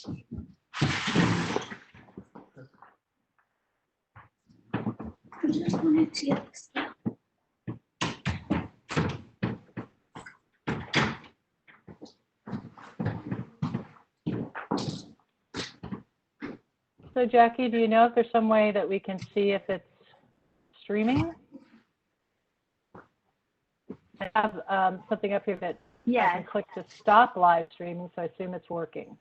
Just wanted to get this down. So Jackie, do you know if there's some way that we can see if it's streaming? I have something up here that I can click to stop live streaming, so I assume it's working.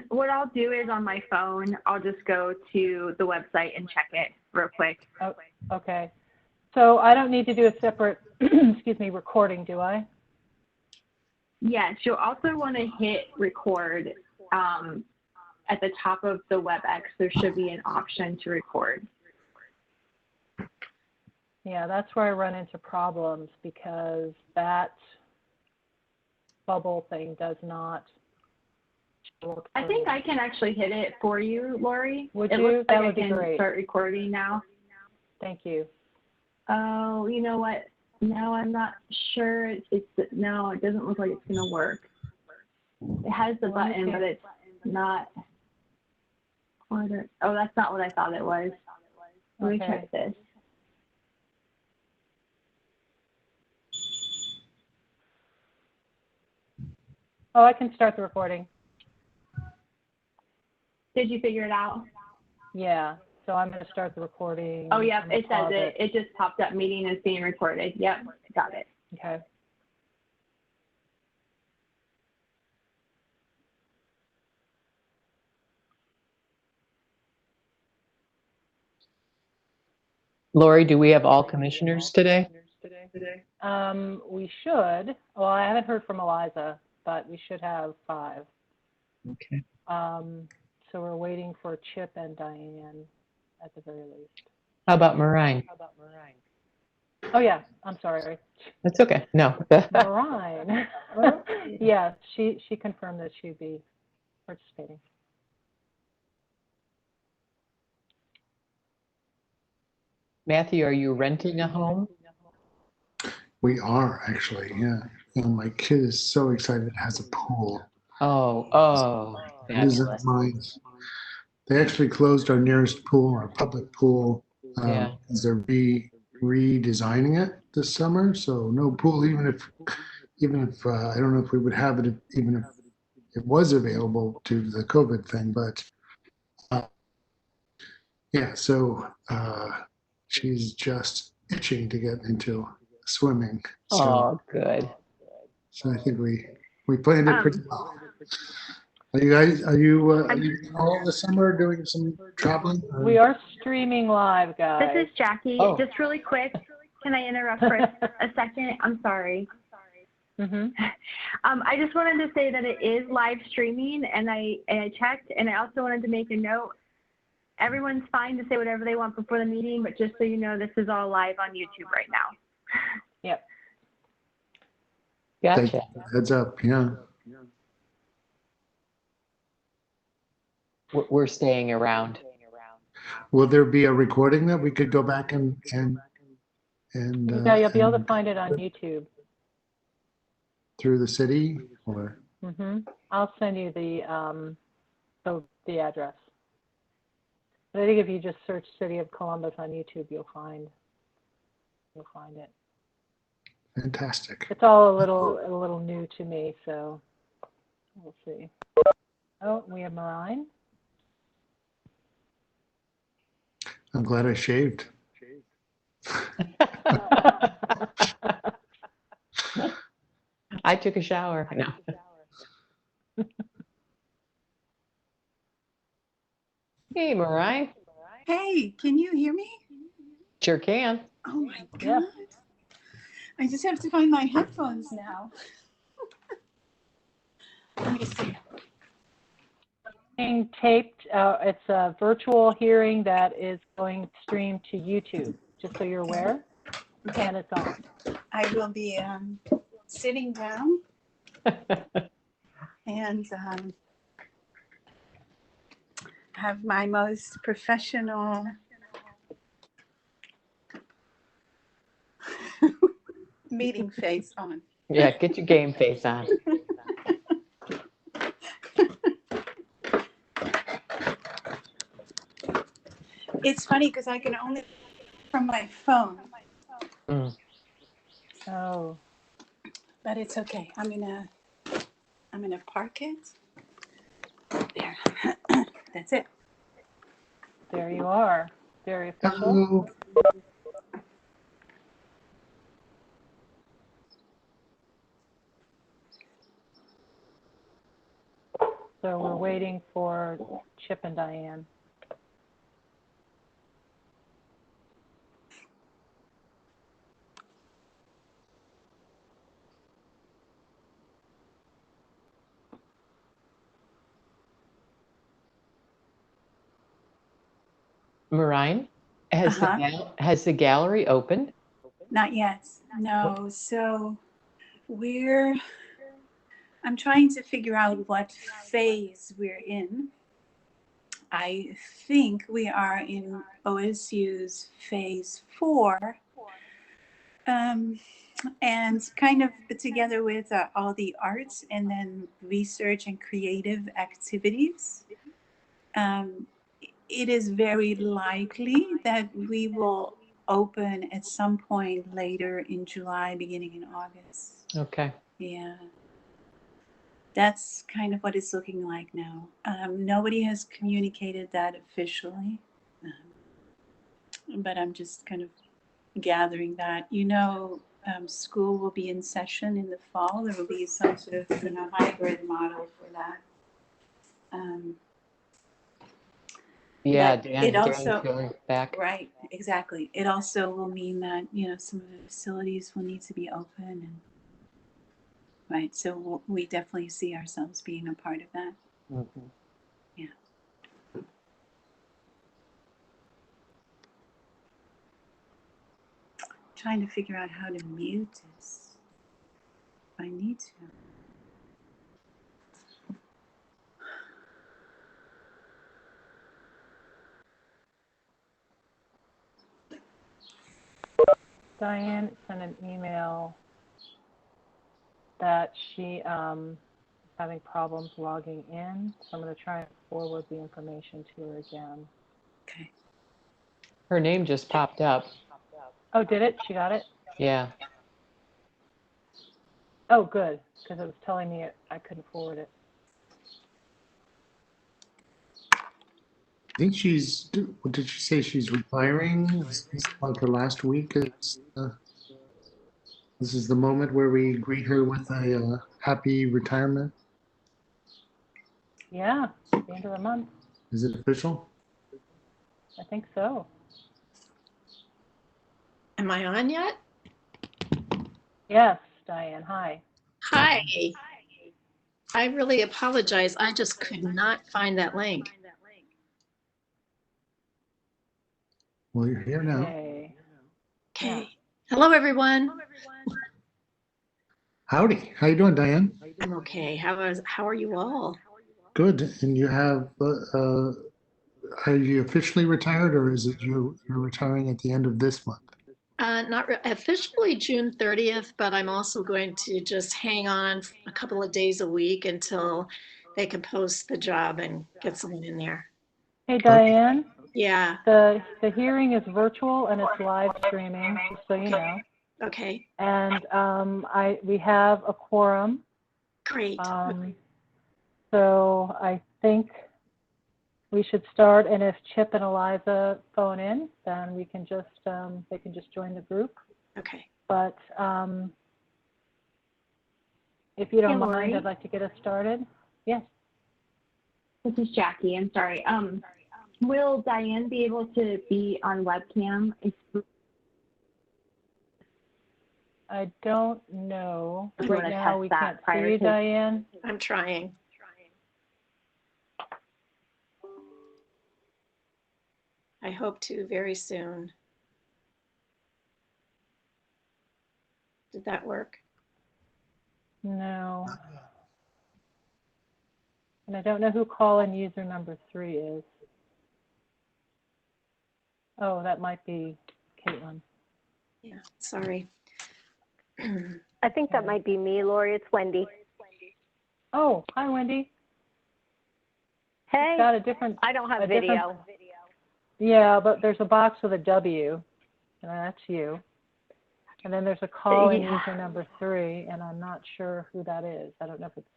What I'll do is on my phone, I'll just go to the website and check it real quick. Oh, okay. So I don't need to do a separate, excuse me, recording, do I? Yes, you'll also want to hit record. At the top of the WebEx, there should be an option to record. Yeah, that's where I run into problems because that bubble thing does not work. I think I can actually hit it for you, Lori. Would it you? Looks That like would be I can great. Start recording now. Thank you. Oh, you know what? No, I'm not sure. No, it doesn't look like it's going to work. It has the button, but it's not. Oh, that's not what I thought it was. Let me check this. Oh, I can start the recording. Did you figure it out? Yeah, so I'm going to start the recording. Oh, yep, it says it. It just popped up, meeting is being recorded. Yep, got it. Okay. Lori, do we have all commissioners today? We should. Well, I haven't heard from Eliza, but we should have 5. Okay. So we're waiting for Chip and Diane at the very least. How about Marine? Oh yeah, I'm sorry. That's okay. No. Marine. Yeah, she confirmed that she'd be participating. Matthew, are you renting a home? We are actually, yeah. And my kid is so excited it has a pool. Oh, Isn't mine. They actually closed our nearest pool, our public pool, Yeah. because they're redesigning it this summer. So no pool, even if I don't know if we would have it, even if it was available to the COVID thing, but yeah. So she's just itching to get into swimming. So, Oh, good. So I think we planned it pretty well. Are you all this summer doing some traveling? We are streaming live, guys. This is Jackie. Oh. Just really quick, can I interrupt for a second? I'm sorry. Mm-hmm. I just wanted to say that it is live streaming, and I checked, and I also wanted to make a note. Everyone's fine to say whatever they want before the meeting, but just so you know, this is all live on YouTube right now. Yep. Gotcha. Heads up, yeah. We're staying around. Will there be a recording that we could go back and Yeah, you'll be able to find it on YouTube. through the city or? Mm-hmm. I'll send you the address. But I think if you just search City of Columbus on YouTube, you'll find it. Fantastic. It's all a little new to me, so we'll see. Oh, we have Marine. I'm glad I shaved. I took a shower. No. Hey, Mariah. Hey, can you hear me? Sure can. Oh my God. Yeah. I just have to find my headphones now. Let me see. Being taped. It's a virtual hearing that is going streamed to YouTube, just so you're aware. And it's on. I will be sitting down and have my most professional meeting face on. Yeah, get your game face on. It's funny because I can only from my phone, Oh, but it's okay. I'm gonna park it. There. That's it. there you are. Very official. Hello. So we're waiting for Chip and Diane. Marine, has has the gallery opened? Not yet. No. So I'm trying to figure out what phase we're in. I think we are in OSU's phase 4, and kind of together with all the arts and then research and creative activities. It is very likely that we will open at some point later in July, beginning in August. Okay. Yeah. That's kind of what it's looking like now. Nobody has communicated that officially, but I'm just kind of gathering that. School will be in session in the fall. There will be some sort of hybrid model for that. Yeah, But it Dan's also, going back. right, exactly. It also will mean that, some of the facilities will need to be open and right. So we definitely see ourselves being a part of that. Mhm. Yeah. Trying to figure out how to mute this. If I need to. Diane sent an email that she is having problems logging in. So I'm going to try and forward the information to her again. Okay. Her name just popped up. Oh, did it? She got it? Yeah. Oh, good, because it was telling me I couldn't forward it. I think what did she say? She's retiring? Is this like her last week? This is the moment where we greet her with a happy retirement. Yeah, the end of the month. Is it official? I think so. Am I on yet? Yes, Diane, hi. Hi. I really apologize. I just could not find that link. Well, you're here now. Okay. Okay. Yeah. Hello, everyone. Howdy. How you doing, Diane? I'm okay. How are you all? Good. And you have, are you officially retired, or is it you're retiring at the end of this month? Not officially June 30th, but I'm also going to just hang on a couple of days a week until they can post the job and get someone in there. Hey, Diane. Yeah. The hearing is virtual and it's live streaming, just so you know. Okay. And we have a quorum. Great. So I think we should start. And if Chip and Eliza phone in, then we can just they can just join the group. Okay. But if you don't mind, Lori. I'd like to get us started. Yes. This is Jackie. I'm sorry. Will Diane be able to be on webcam? I don't know. Do you Right wanna now, test we that can't prior see you, to- Diane. I'm trying. I hope to very soon. Did that work? No. And I don't know who call-in user number 3 is. Oh, that might be Caitlin. Yeah, sorry. I think that might be me, Lori. It's Wendy. Oh, hi, Wendy. Hey, Got a different. I don't have a video. Yeah, but there's a box with a W, and that's you. And then there's a call-in user number 3, and I'm not sure who that is. I don't know if it's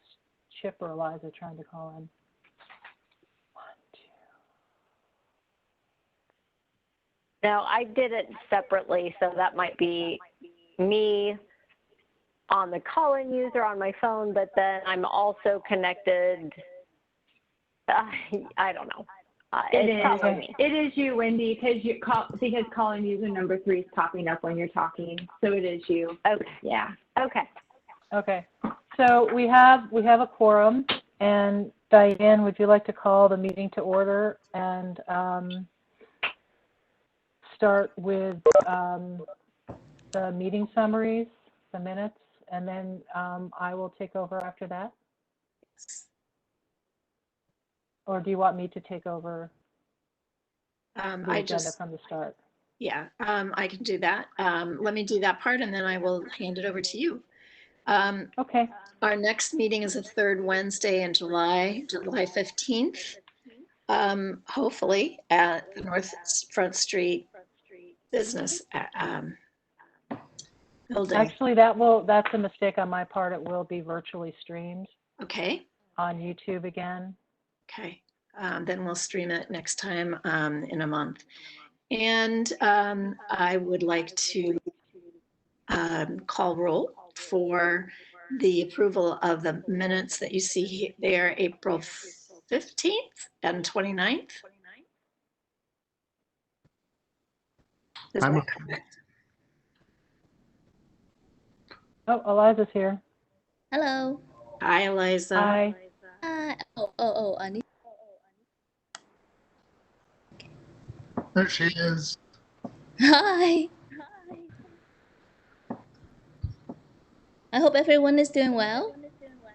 Chip or Eliza trying to call in. 1, 2. No, I did it separately, so that might be me on the call-in user on my phone, but then I'm also connected. I don't know. It is you, Wendy, because calling user number 3 is popping up when you're talking. So it is you. Okay. Yeah. Okay. Okay. So we have a quorum, and Diane, would you like to call the meeting to order and start with the meeting summaries, the minutes, and then I will take over after that? Or do you want me to take over the agenda from the start? Yeah, I can do that. Let me do that part and then I will hand it over to you. Okay. Our next meeting is the third Wednesday in July 15th. Hopefully at the North Front Street Business Building. Actually, that's a mistake on my part. It will be virtually streamed. Okay. On YouTube again. Okay. Then we'll stream it next time in a month. And I would like to call roll for the approval of the minutes that you see there, April 15th and 29th. Is that correct? Oh, Eliza's here. Hello. Hi, Eliza. Hi. I need. There she is. Hi. I hope everyone is doing well.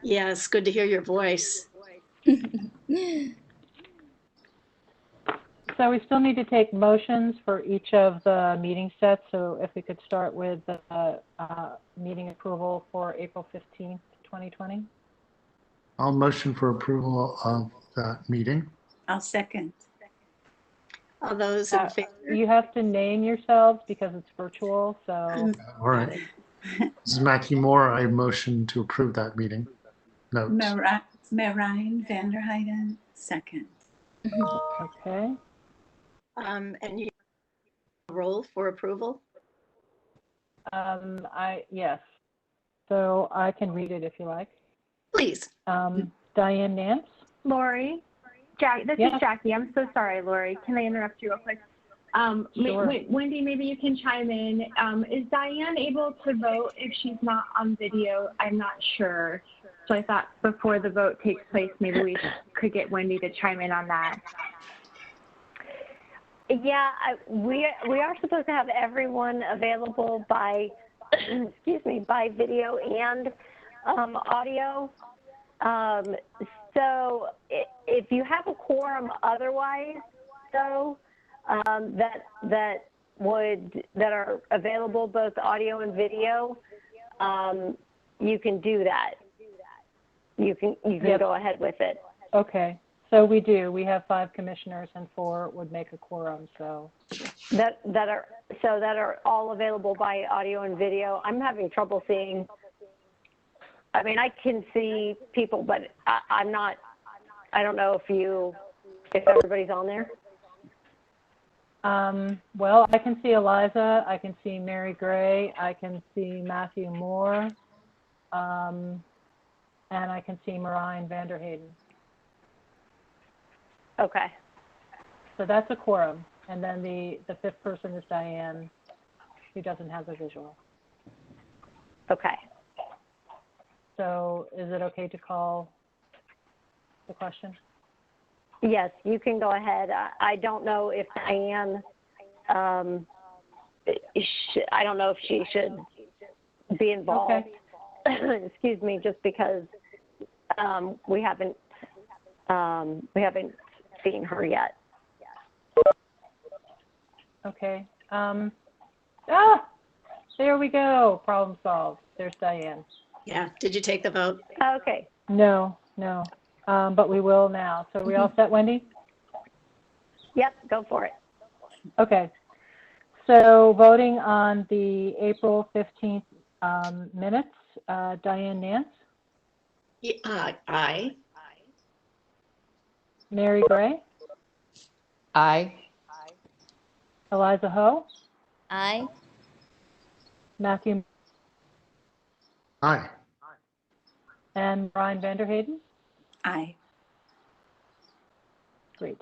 Yeah, it's good to hear your voice. So we still need to take motions for each of the meeting sets. So if we could start with the meeting approval for April 15th, 2020. I'll motion for approval of that meeting. I'll second. All those in favor? You have to name yourselves because it's virtual. So. All right. This is Matthew Moore. I motion to approve that meeting. Note. Marijn Vanderheiden, second. Okay. And you roll for approval? Yes. So I can read it if you like. Please. Diane Nance. Lori. This is Jackie. I'm so sorry, Lori. Can I interrupt you real quick? Sure. Wendy, maybe you can chime in. Is Diane able to vote if she's not on video? I'm not sure. So I thought before the vote takes place, maybe we could get Wendy to chime in on that. Yeah, we are supposed to have everyone available by, excuse me, by video and audio. So if you have a quorum otherwise, though, that are available both audio and video, you can do that. You can go ahead with it. Okay. So we do. We have 5 commissioners and 4 would make a quorum. So that are all available by audio and video. I'm having trouble seeing. I mean, I can see people, but I'm not. I don't know if everybody's on there. Well, I can see Eliza. I can see Mary Gray. I can see Matthew Moore, and I can see Marijn Vanderheiden. Okay. So that's a quorum. And then the 5th person is Diane, who doesn't have the visual. Okay. So is it okay to call the question? Yes, you can go ahead. I don't know if Diane, I don't know if she should be involved. Okay. Excuse me, just because we haven't seen her yet. Okay. There we go. Problem solved. There's Diane. Yeah. Did you take the vote? Okay. No. But we will now. So are we all set, Wendy? Yep, go for it. Okay. So voting on the April 15th minutes, Diane Nance, Aye. Mary Gray, Aye. Eliza Ho, Aye. Matthew, Aye. and Brian Vanderhayden. Aye. Great.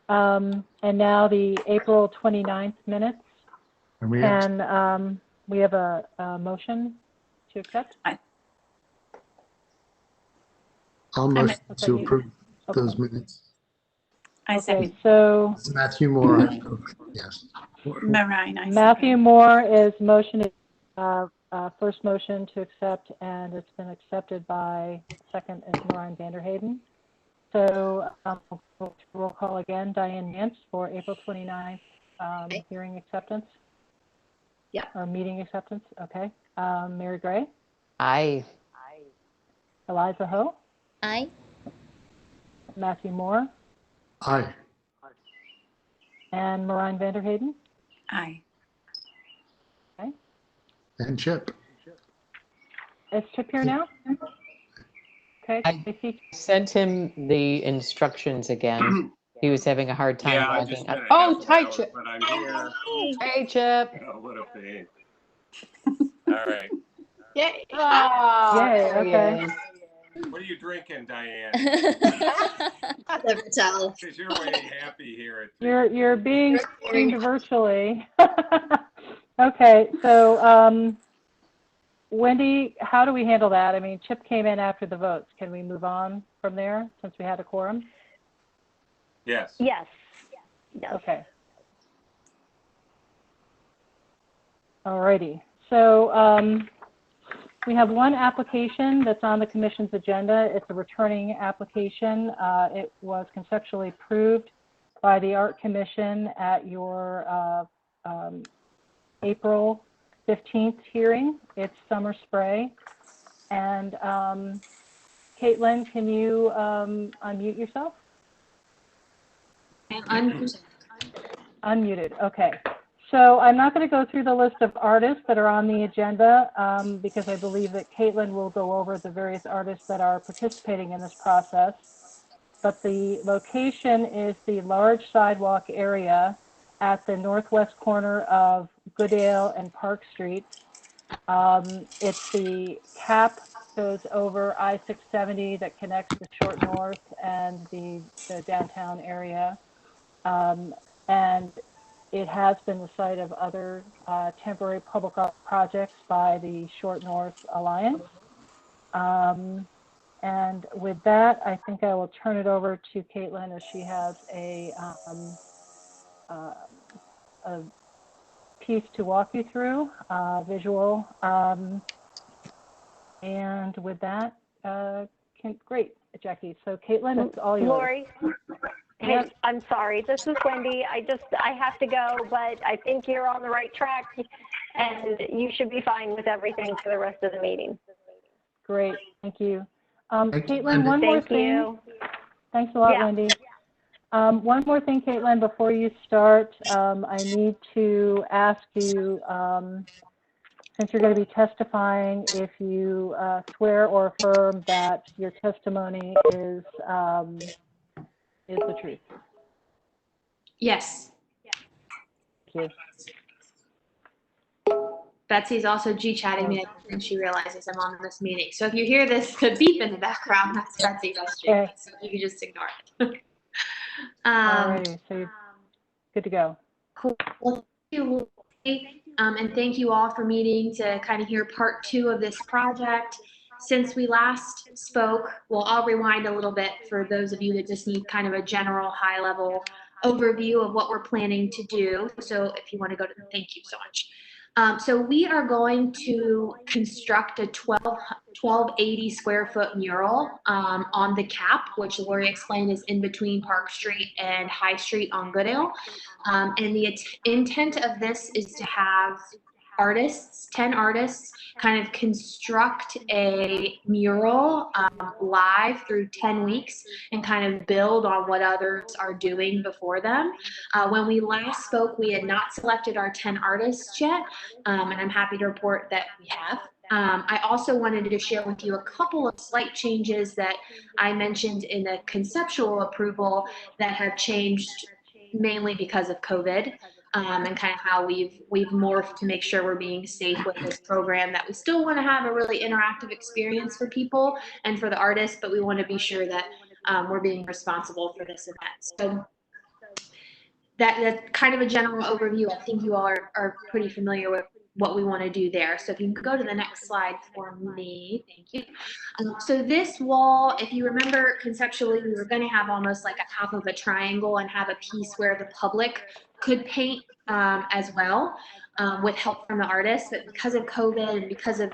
And now the April 29th minutes. And we Can we have a motion to accept? I'll motion Okay, to approve okay. those minutes. I Okay, second. so Matthew Moore, yes. Marine, I Matthew second. Moore is motion, first motion to accept, and it's been accepted by second is Marine Vanderhayden. So roll call again, Diane Nance for April 29th hearing acceptance. Yeah. Or meeting acceptance, okay. Mary Gray, Aye. Eliza Ho, Aye. Matthew Moore, Aye. and Marine Vanderhayden. Aye. And Chip. Is Chip here now? Okay, I Tracy. sent him the instructions again. He was having a hard time Yeah, I logging just up. spent Oh, half an hi, hour, Chip. but I'm here. Hey, Chip. Oh, what a pain. All right. Yay. Oh, Yay, there he okay. is. What are you drinking, Diane? Never tell. Because you're way happy here. You're being streamed virtually. Okay, so Wendy, how do we handle that? I mean, Chip came in after the votes. Can we move on from there since we had a quorum? Yes. Yes. Yes. Okay. All righty. So we have one application that's on the commission's agenda. It's a returning application. It was conceptually approved by the Art Commission at your April 15th hearing. It's Summer Spray. And Caitlin, can you unmute yourself? Unmuted, okay. So I'm not going to go through the list of artists that are on the agenda because I believe that Caitlin will go over the various artists that are participating in this process. But the location is the large sidewalk area at the northwest corner of Goodale and Park Street. It's the cap goes over I-670 that connects the Short North and the downtown area. And it has been the site of other temporary public art projects by the Short North Alliance. And with that, I think I will turn it over to Caitlin as she has a piece to walk you through, visual. And with that, great, Jackie. So Caitlin, it's all yours. Lori, hey, Yep. I'm sorry. This is Wendy. I have to go, but I think you're on the right track and you should be fine with everything for the rest of the meeting. Great, thank you. Thank you, Caitlin, Wendy. one more Thank thing. you. Thanks a lot, Yeah. Wendy. One more thing, Caitlin, before you start, I need to ask you, since you're going to be testifying, if you swear or affirm that your testimony is the truth. Yes. Thank Betsy's also G-chatting me. I don't think she realizes I'm on this meeting. So if you hear this beep in the background, that's Betsy. That's G. Okay. So you can just ignore it. All righty, so you're good to go. Cool. Well, thank you, Lori. And thank you all for meeting to kind of hear part 2 of this project. Since we last spoke, well, I'll rewind a little bit for those of you that just need kind of a general high-level overview of what we're planning to do. So if you want to go to the, thank you so much. So we are going to construct a 1280 square foot mural on the cap, which Lori explained is in between Park Street and High Street on Goodale. And the intent of this is to have artists, 10 artists, kind of construct a mural live through 10 weeks and kind of build on what others are doing before them. When we last spoke, we had not selected our 10 artists yet, and I'm happy to report that we have. I also wanted to share with you a couple of slight changes that I mentioned in the conceptual approval that have changed mainly because of COVID. And kind of how we've morphed to make sure we're being safe with this program, that we still want to have a really interactive experience for people and for the artists, but we want to be sure that we're being responsible for this event. So that's kind of a general overview. I think you all are pretty familiar with what we want to do there. So if you can go to the next slide for me, thank you. So this wall, if you remember conceptually, we were going to have almost like a half of a triangle and have a piece where the public could paint as well with help from the artists. But because of COVID and because of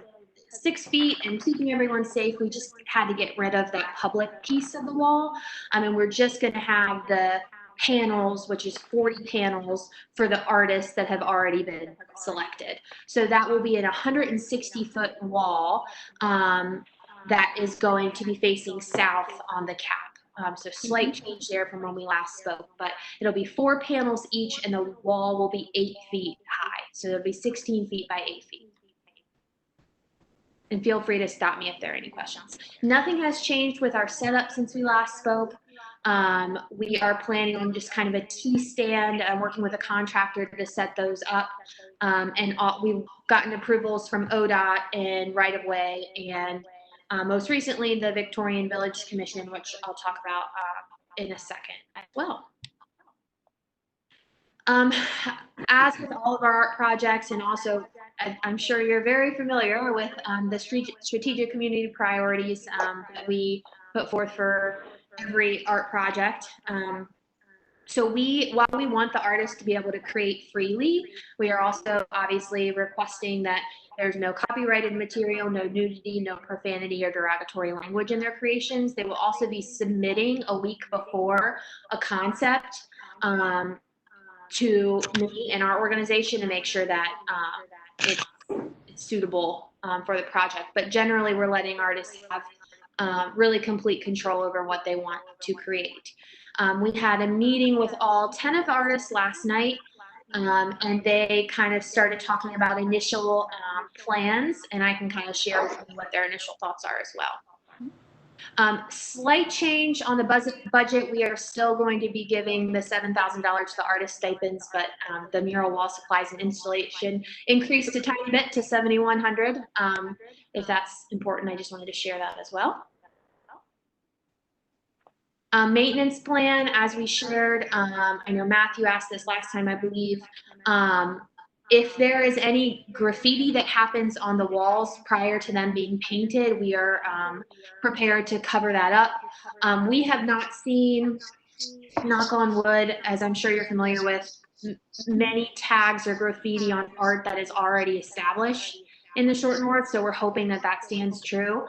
6 feet and keeping everyone safe, we just had to get rid of that public piece of the wall. And we're just going to have the panels, which is 40 panels for the artists that have already been selected. So that will be an 160-foot wall that is going to be facing south on the cap. So slight change there from when we last spoke, but it'll be 4 panels each and the wall will be 8 feet high. So it'll be 16 feet by 8 feet. And feel free to stop me if there are any questions. Nothing has changed with our setup since we last spoke. We are planning on just kind of a T-stand. I'm working with a contractor to set those up. And we've gotten approvals from ODOT and right-of-way, and most recently the Victorian Village Commission, which I'll talk about in a second as well. As with all of our art projects, and also I'm sure you're very familiar with the strategic community priorities that we put forth for every art project. So while we want the artists to be able to create freely, we are also obviously requesting that there's no copyrighted material, no nudity, no profanity or derogatory language in their creations. They will also be submitting a week before a concept to me and our organization to make sure that it's suitable for the project. But generally, we're letting artists have really complete control over what they want to create. We had a meeting with all 10 of the artists last night, and they kind of started talking about initial plans, and I can kind of share with you what their initial thoughts are as well. Slight change on the budget. We are still going to be giving the $7,000 to the artist stipends, but the mural wall supplies and installation increased a tiny bit to $7,100. If that's important, I just wanted to share that as well. Maintenance plan, as we shared, I know Matthew asked this last time, I believe. If there is any graffiti that happens on the walls prior to them being painted, we are prepared to cover that up. We have not seen, knock on wood, as I'm sure you're familiar with, many tags or graffiti on art that is already established in the Short North, so we're hoping that that stands true.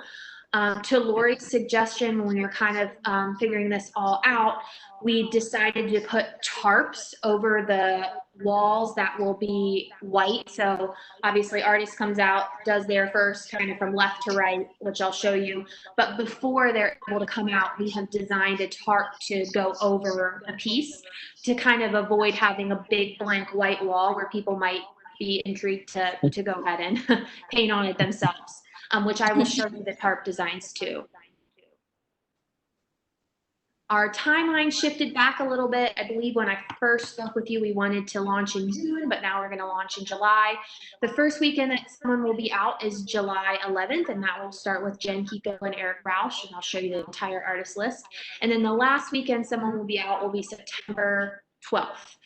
To Lori's suggestion, when we were kind of figuring this all out, we decided to put tarps over the walls that will be white. So obviously artist comes out, does their first kind of from left to right, which I'll show you. But before they're able to come out, we have designed a tarp to go over a piece to kind of avoid having a big blank white wall where people might be intrigued to go ahead and paint on it themselves. Which I will show you the tarp designs too. Our timeline shifted back a little bit. I believe when I first spoke with you, we wanted to launch in June, but now we're going to launch in July. The first weekend that someone will be out is July 11th, and that will start with Jen Kiko and Eric Rausch, and I'll show you the entire artist list. And then the last weekend someone will be out will be September 12th.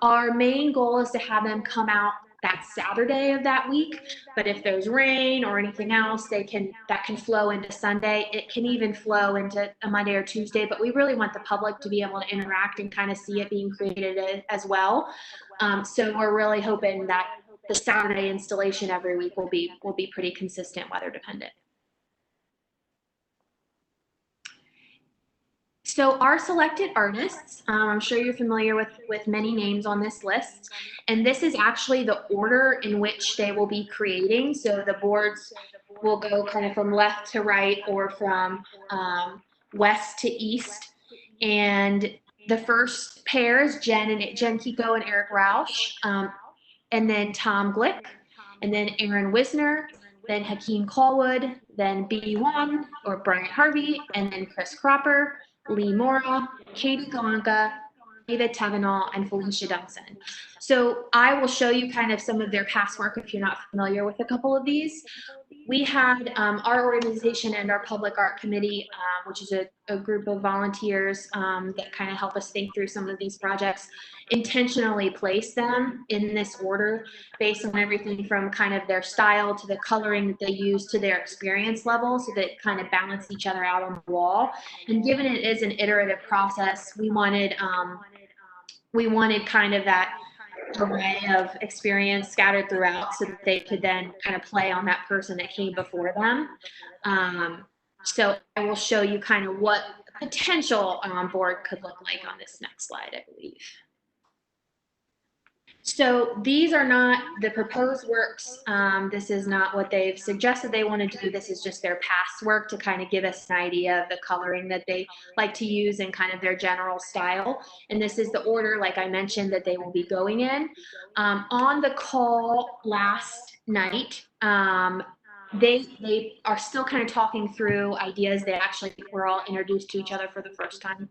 Our main goal is to have them come out that Saturday of that week, but if there's rain or anything else, that can flow into Sunday. It can even flow into a Monday or Tuesday, but we really want the public to be able to interact and kind of see it being created as well. So we're really hoping that the Saturday installation every week will be pretty consistent, weather dependent. So our selected artists, I'm sure you're familiar with many names on this list, and this is actually the order in which they will be creating. So the boards will go kind of from left to right or from west to east. And the first pair is Jen Kiko and Eric Rausch, and then Tom Glick, and then Aaron Wisner, then Hakeem Callwood, then B1 or Bryant Harvey, and then Chris Cropper, Lee Mora, Katie Galanka, David Tavenal, and Felicia Dunson. So I will show you kind of some of their past work if you're not familiar with a couple of these. We had our organization and our public art committee, which is a group of volunteers that kind of help us think through some of these projects, intentionally place them in this order based on everything from kind of their style to the coloring that they use to their experience level, so that kind of balance each other out on the wall. And given it is an iterative process, we wanted kind of that array of experience scattered throughout so that they could then kind of play on that person that came before them. So I will show you kind of what a potential board could look like on this next slide, I believe. So these are not the proposed works. This is not what they've suggested they want to do. This is just their past work to kind of give us an idea of the coloring that they like to use and kind of their general style. And this is the order, like I mentioned, that they will be going in. On the call last night, they are still kind of talking through ideas. They actually were all introduced to each other for the first time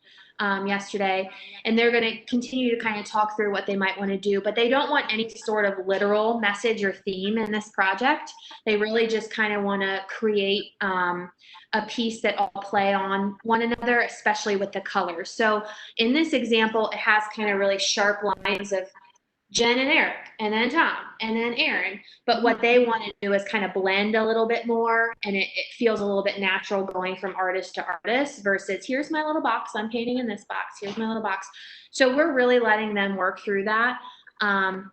yesterday, and they're going to continue to kind of talk through what they might want to do, but they don't want any sort of literal message or theme in this project. They really just kind of want to create a piece that all play on one another, especially with the colors. So in this example, it has kind of really sharp lines of Jen and Eric, and then Tom, and then Aaron. But what they want to do is kind of blend a little bit more, and it feels a little bit natural going from artist to artist versus here's my little box, I'm painting in this box, here's my little box. So we're really letting them work through that and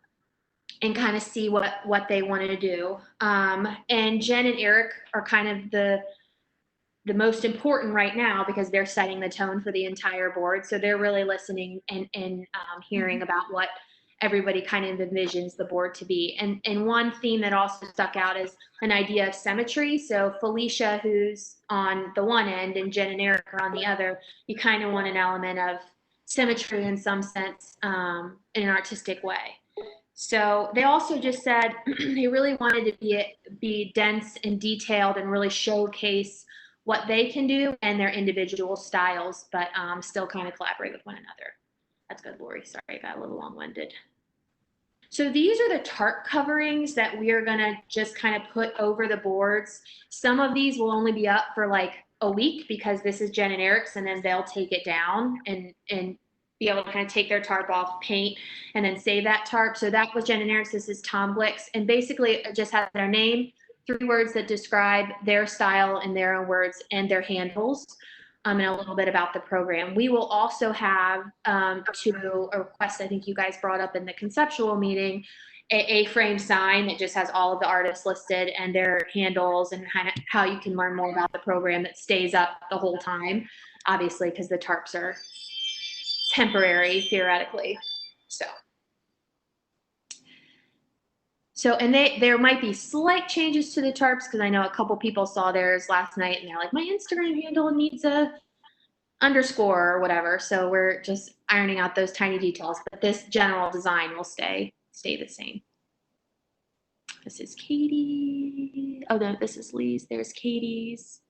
kind of see what they want to do. And Jen and Eric are kind of the most important right now because they're setting the tone for the entire board. So they're really listening and hearing about what everybody kind of envisions the board to be. And one theme that also stuck out is an idea of symmetry. So Felicia, who's on the one end, and Jen and Eric are on the other, you kind of want an element of symmetry in some sense in an artistic way. So they also just said they really wanted to be dense and detailed and really showcase what they can do and their individual styles, but still kind of collaborate with one another. That's good, Lori. Sorry, I got a little long-winded. So these are the TARP coverings that we are going to just kind of put over the boards. Some of these will only be up for like a week because this is Jen and Eric's, and then they'll take it down and be able to kind of take their TARP off, paint, and then save that TARP. So that was Jen and Eric's. This is Tom Glick's. And basically it just has their name, 3 words that describe their style in their own words, and their handles. And a little bit about the program. We will also have, to a request I think you guys brought up in the conceptual meeting, a frame sign that just has all of the artists listed and their handles and kind of how you can learn more about the program that stays up the whole time, obviously, because the TARPs are temporary, theoretically. So, and there might be slight changes to the TARPs because I know a couple people saw theirs last night and they're like, my Instagram handle needs a underscore or whatever. So we're just ironing out those tiny details, but this general design will stay the same. This is Katie. Oh no, this is Lee's. There's Katie's.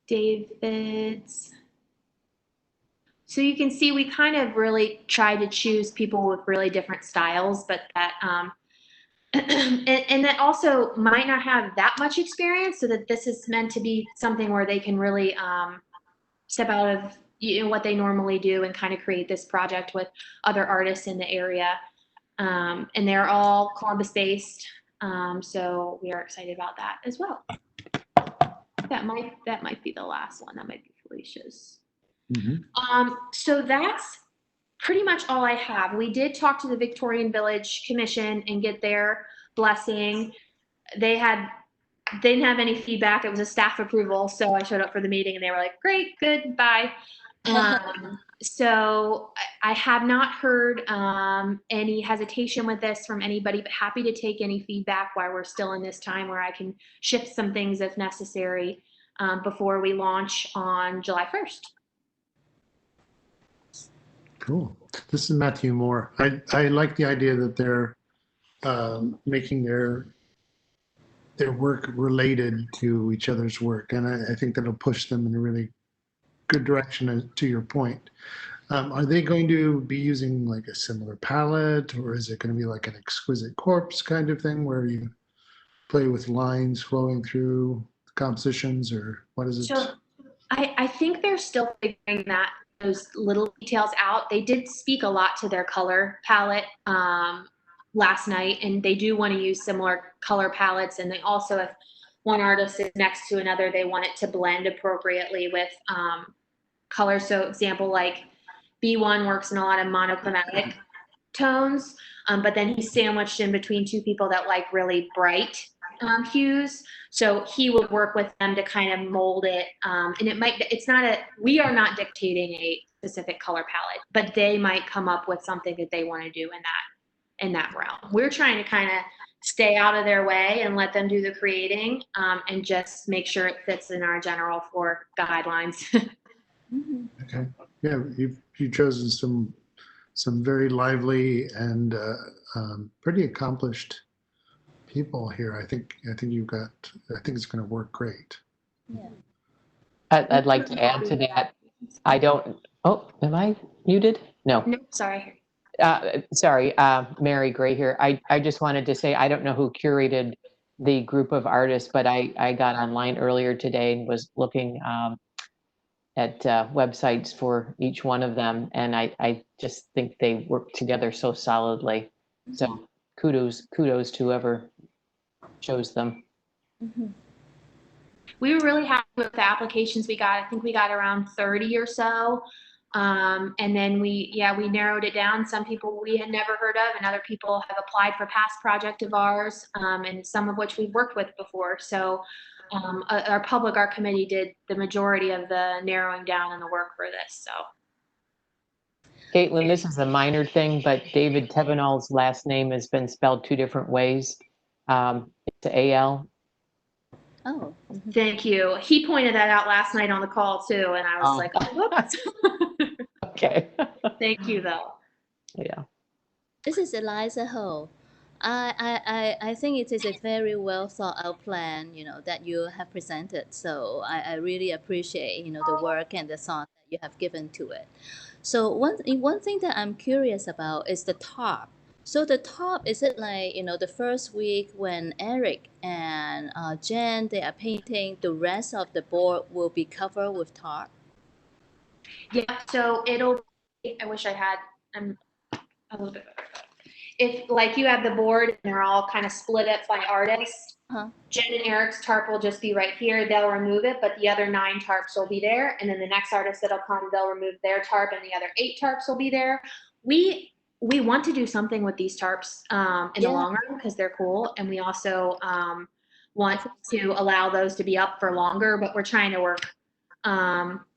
David's. So you can see we kind of really try to choose people with really different styles, but that and that also might not have that much experience, so that this is meant to be something where they can really step out of what they normally do and kind of create this project with other artists in the area. And they're all Columbus based, so we are excited about that as well. That might be the last one. That might be Felicia's. Mm-hmm. So that's pretty much all I have. We did talk to the Victorian Village Commission and get their blessing. They had they didn't have any feedback. It was a staff approval. So I showed up for the meeting and they were like, great, good, bye. So I have not heard any hesitation with this from anybody, but happy to take any feedback while we're still in this time where I can shift some things if necessary before we launch on July 1st. Cool. This is Matthew Moore. I like the idea that they're making their work related to each other's work, and I think that'll push them in a really good direction. To your point, are they going to be using like a similar palette, or is it going to be like an exquisite corpse kind of thing where you play with lines flowing through compositions, or what is it? So I think they're still figuring those little details out. They did speak a lot to their color palette last night, and they do want to use similar color palettes. And they also, if one artist is next to another, they want it to blend appropriately with color. So example, like B1 works in a lot of monochromatic tones, but then he's sandwiched in between two people that like really bright hues. So he would work with them to kind of mold it. And we are not dictating a specific color palette, but they might come up with something that they want to do in that realm. We're trying to kind of stay out of their way and let them do the creating, and just make sure it fits in our general floor guidelines. Okay. Yeah, you've chosen some very lively and pretty accomplished people here. I think it's going to work great. Yeah. I'd like to add to that. Am I muted? No. No, sorry. Sorry, Mary Gray here. I just wanted to say, I don't know who curated the group of artists, but I got online earlier today and was looking at websites for each one of them. And I just think they work together so solidly. So kudos to whoever chose them. Mm-hmm. We were really happy with the applications we got. I think we got around 30 or so. And then we narrowed it down. Some people we had never heard of, and other people have applied for past project of ours, and some of which we've worked with before. So our committee did the majority of the narrowing down and the work for this. So, Caitlin, this is a minor thing, but David Tevenall's last name has been spelled two different ways. It's A-L. Oh. Thank you. He pointed that out last night on the call too, and I was like, oh, whoops. Okay. Thank you, though. Yeah. This is Eliza Ho. I think it is a very well thought out plan, that you have presented. So I really appreciate, the work and the thought that you have given to it. So one thing that I'm curious about is the TARP. So the TARP, is it like, the first week when Eric and Jen, they are painting, the rest of the board will be covered with TARP? Yeah, so I wish I had, I'm a little bit better. If like you have the board and they're all kind of split up by artists, Jen and Eric's TARP will just be right here. They'll remove it, but the other 9 TARPs will be there. And then the next artist that'll come, they'll remove their TARP and the other 8 TARPs will be there. We want to do something with these TARPs in the long run because they're cool. And we also want to allow those to be up for longer, but we're trying to work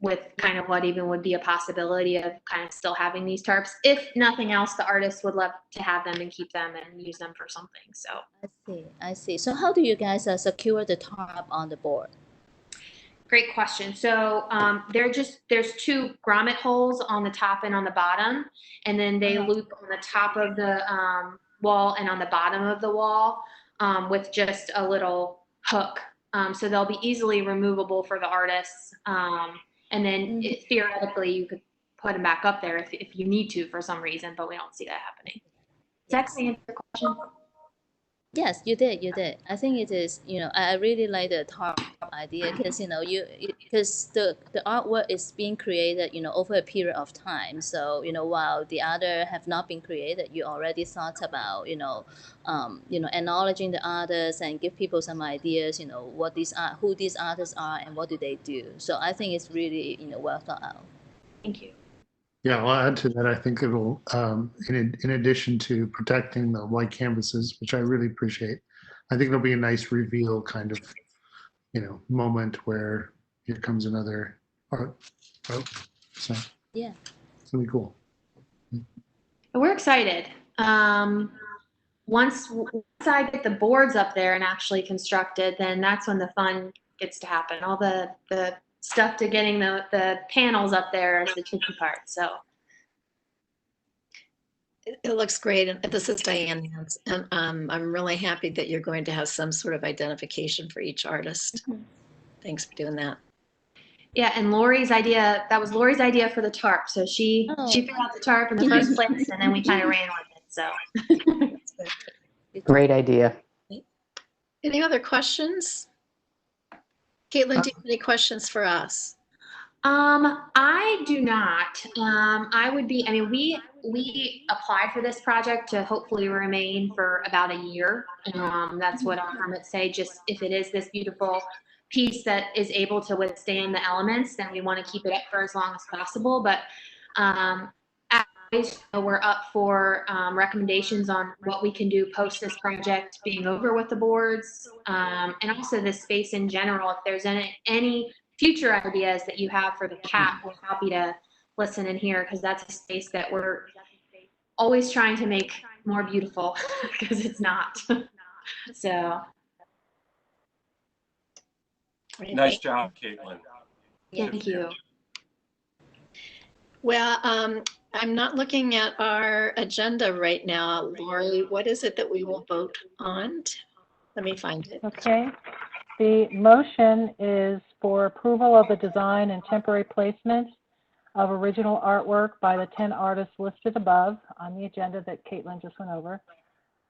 with kind of what even would be a possibility of kind of still having these TARPs. If nothing else, the artists would love to have them and keep them and use them for something. So I see. So how do you guys secure the TARP on the board? Great question. So there's 2 grommet holes on the top and on the bottom, and then they loop on the top of the wall and on the bottom of the wall with just a little hook. So they'll be easily removable for the artists. And then theoretically you could put them back up there if you need to for some reason, but we don't see that happening. Does that answer your question? Yes, you did. I think it is, I really like the TARP idea because, because the artwork is being created, over a period of time. So, while the other have not been created, you already thought about, acknowledging the artists and give people some ideas, who these artists are and what do they do. So I think it's really, well thought out. Thank you. Yeah, I'll add to that. I think it'll, in addition to protecting the white canvases, which I really appreciate, I think it'll be a nice reveal kind of, moment where here comes another art. Oh, so Yeah. it's gonna be cool. We're excited. Once I get the boards up there and actually constructed, then that's when the fun gets to happen. All the stuff to getting the panels up there is the tricky part. So It looks great. And this is Diane Nance. And I'm really happy that you're going to have some sort of identification for each artist. Thanks for doing that. yeah, and Lori's idea, that was Lori's idea for the TARP. So she figured out the TARP in the first place, and then we kind of ran with it. So Great idea. Any other questions? Caitlin, do you have any questions for us? I do not. I mean, we applied for this project to hopefully remain for about a year. That's what our permits say. Just if it is this beautiful piece that is able to withstand the elements, then we want to keep it up for as long as possible. But we're up for recommendations on what we can do post this project being over with the boards, and also this space in general. If there's any future ideas that you have for the CAP, we're happy to listen and hear, because that's a space that we're always trying to make more beautiful because it's not. So. Nice job, Caitlin. Thank you. Well, I'm not looking at our agenda right now. Lori, what is it that we will vote on? Let me find it. Okay. The motion is for approval of the design and temporary placement of original artwork by the 10 artists listed above on the agenda that Caitlin just went over,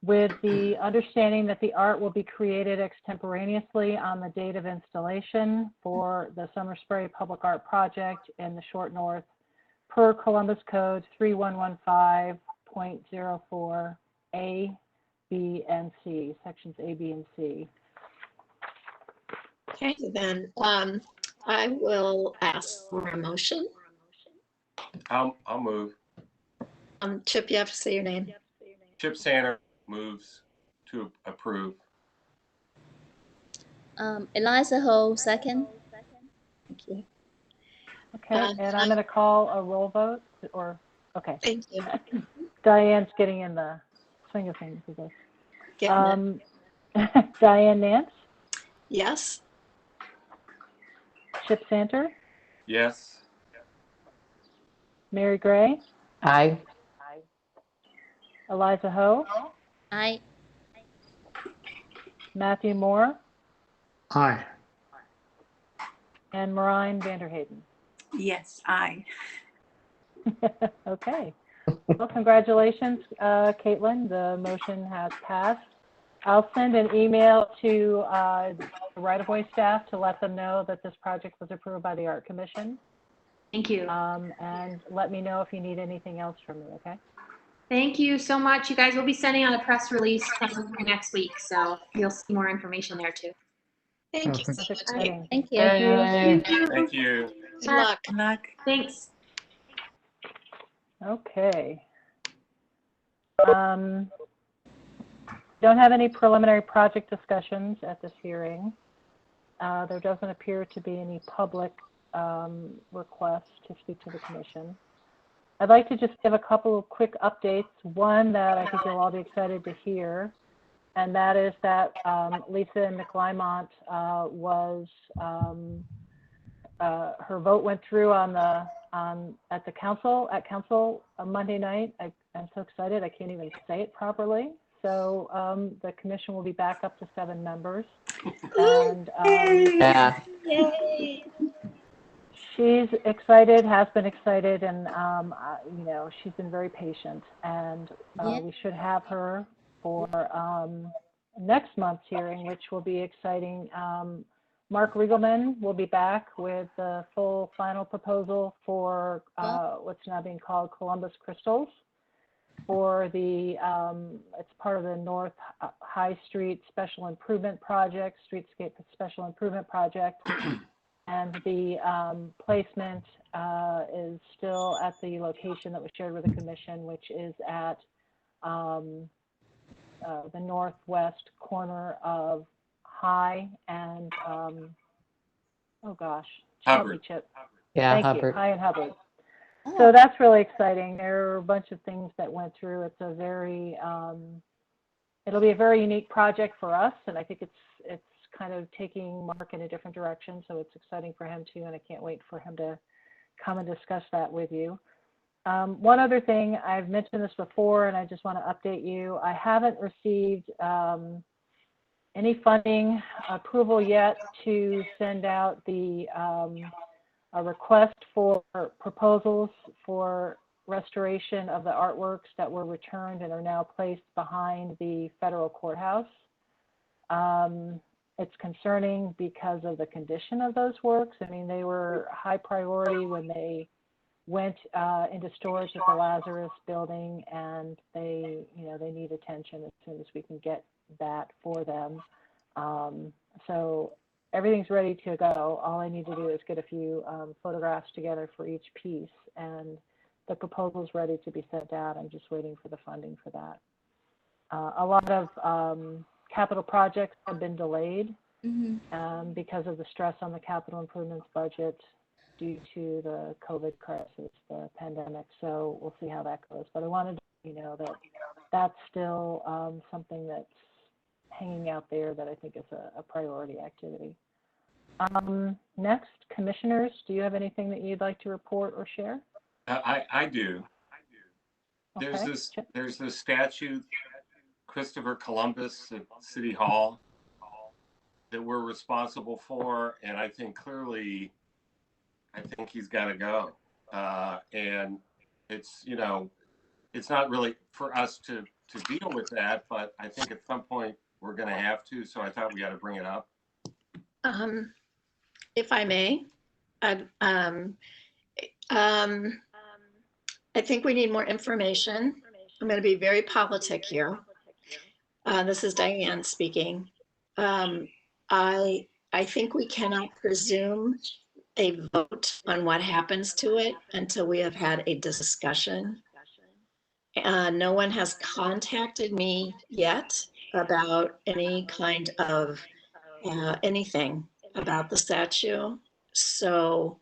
with the understanding that the art will be created extemporaneously on the date of installation for the Summer Spray Public Art Project in the Short North per Columbus Code 3115.04 A, B, and C, sections A, B, and C. Okay, then I will ask for a motion. I'll move. Chip, you have to say your name. Chip Sanner moves to approve. Eliza Ho, second. Thank you. Okay, and I'm going to call a roll vote, or, okay. Thank you. Diane's getting in the swing of things with this. Getting Diane Nance, yes. Chip Santer, Yes. Mary Gray, Aye. Eliza Ho, Aye. Matthew Moore, Aye. and Marine Vanderhayden. Yes, aye. Okay. Well, congratulations, Caitlin. The motion has passed. I'll send an email to the right-of-way staff to let them know that this project was approved by the Art Commission. Thank you. And let me know if you need anything else from me, okay? Thank you so much. You guys will be sending out a press release next week, so you'll see more information there too. Thank you so That's much. exciting. Thank you. Yay. Thank you. Good luck. Good luck. Thanks. Okay. Don't have any preliminary project discussions at this hearing. There doesn't appear to be any public requests to speak to the commission. I'd like to just give a couple of quick updates. One that I think you'll all be excited to hear, and that is that Lisa McLymont her vote went through at council on Monday night. I'm so excited I can't even say it properly. So the commission will be back up to 7 members, and Yeah. Yay. she's excited, has been excited, and she's been very patient, and we should have her for next month's hearing, which will be exciting. Mark Riegelman will be back with the full final proposal for what's now being called Columbus Crystals, for the it's part of the North High Street Special Improvement Project, Streetscape Special Improvement Project. And the placement is still at the location that was shared with the commission, which is at the northwest corner of High and, oh gosh, help me, Hubbard. Chip. Yeah, Thank you, Hubbard. High and Hubbard. Oh, So that's really exciting. There are a bunch of things that went through. It's a very, it'll be a very unique project for us, and I think it's kind of taking Mark in a different direction. So it's exciting for him too, and I can't wait for him to come and discuss that with you. One other thing, I've mentioned this before, and I just want to update you. I haven't received any funding approval yet to send out the a request for proposals for restoration of the artworks that were returned and are now placed behind the federal courthouse. It's concerning because of the condition of those works. I mean, they were high priority when they went into storage at the Lazarus building, and they need attention as soon as we can get that for them. So everything's ready to go. All I need to do is get a few photographs together for each piece, and the proposal's ready to be sent out. I'm just waiting for the funding for that. A lot of capital projects have been delayed because of the stress on the capital improvements budget due to the COVID crisis, the pandemic. So we'll see how that goes. But I wanted to let you know that that's still something that's hanging out there that I think is a priority activity. Next, commissioners, do you have anything that you'd like to report or share? I do. Okay. There's this statue, Christopher Columbus at City Hall, that we're responsible for, and I think clearly, I think he's got to go. And it's, it's not really for us to deal with that, but I think at some point we're going to have to. So I thought we got to bring it up. If I may, I think we need more information. I'm going to be very politic here. This is Diane speaking. I think we cannot presume a vote on what happens to it until we have had a discussion. No one has contacted me yet about any kind of anything about the statue. So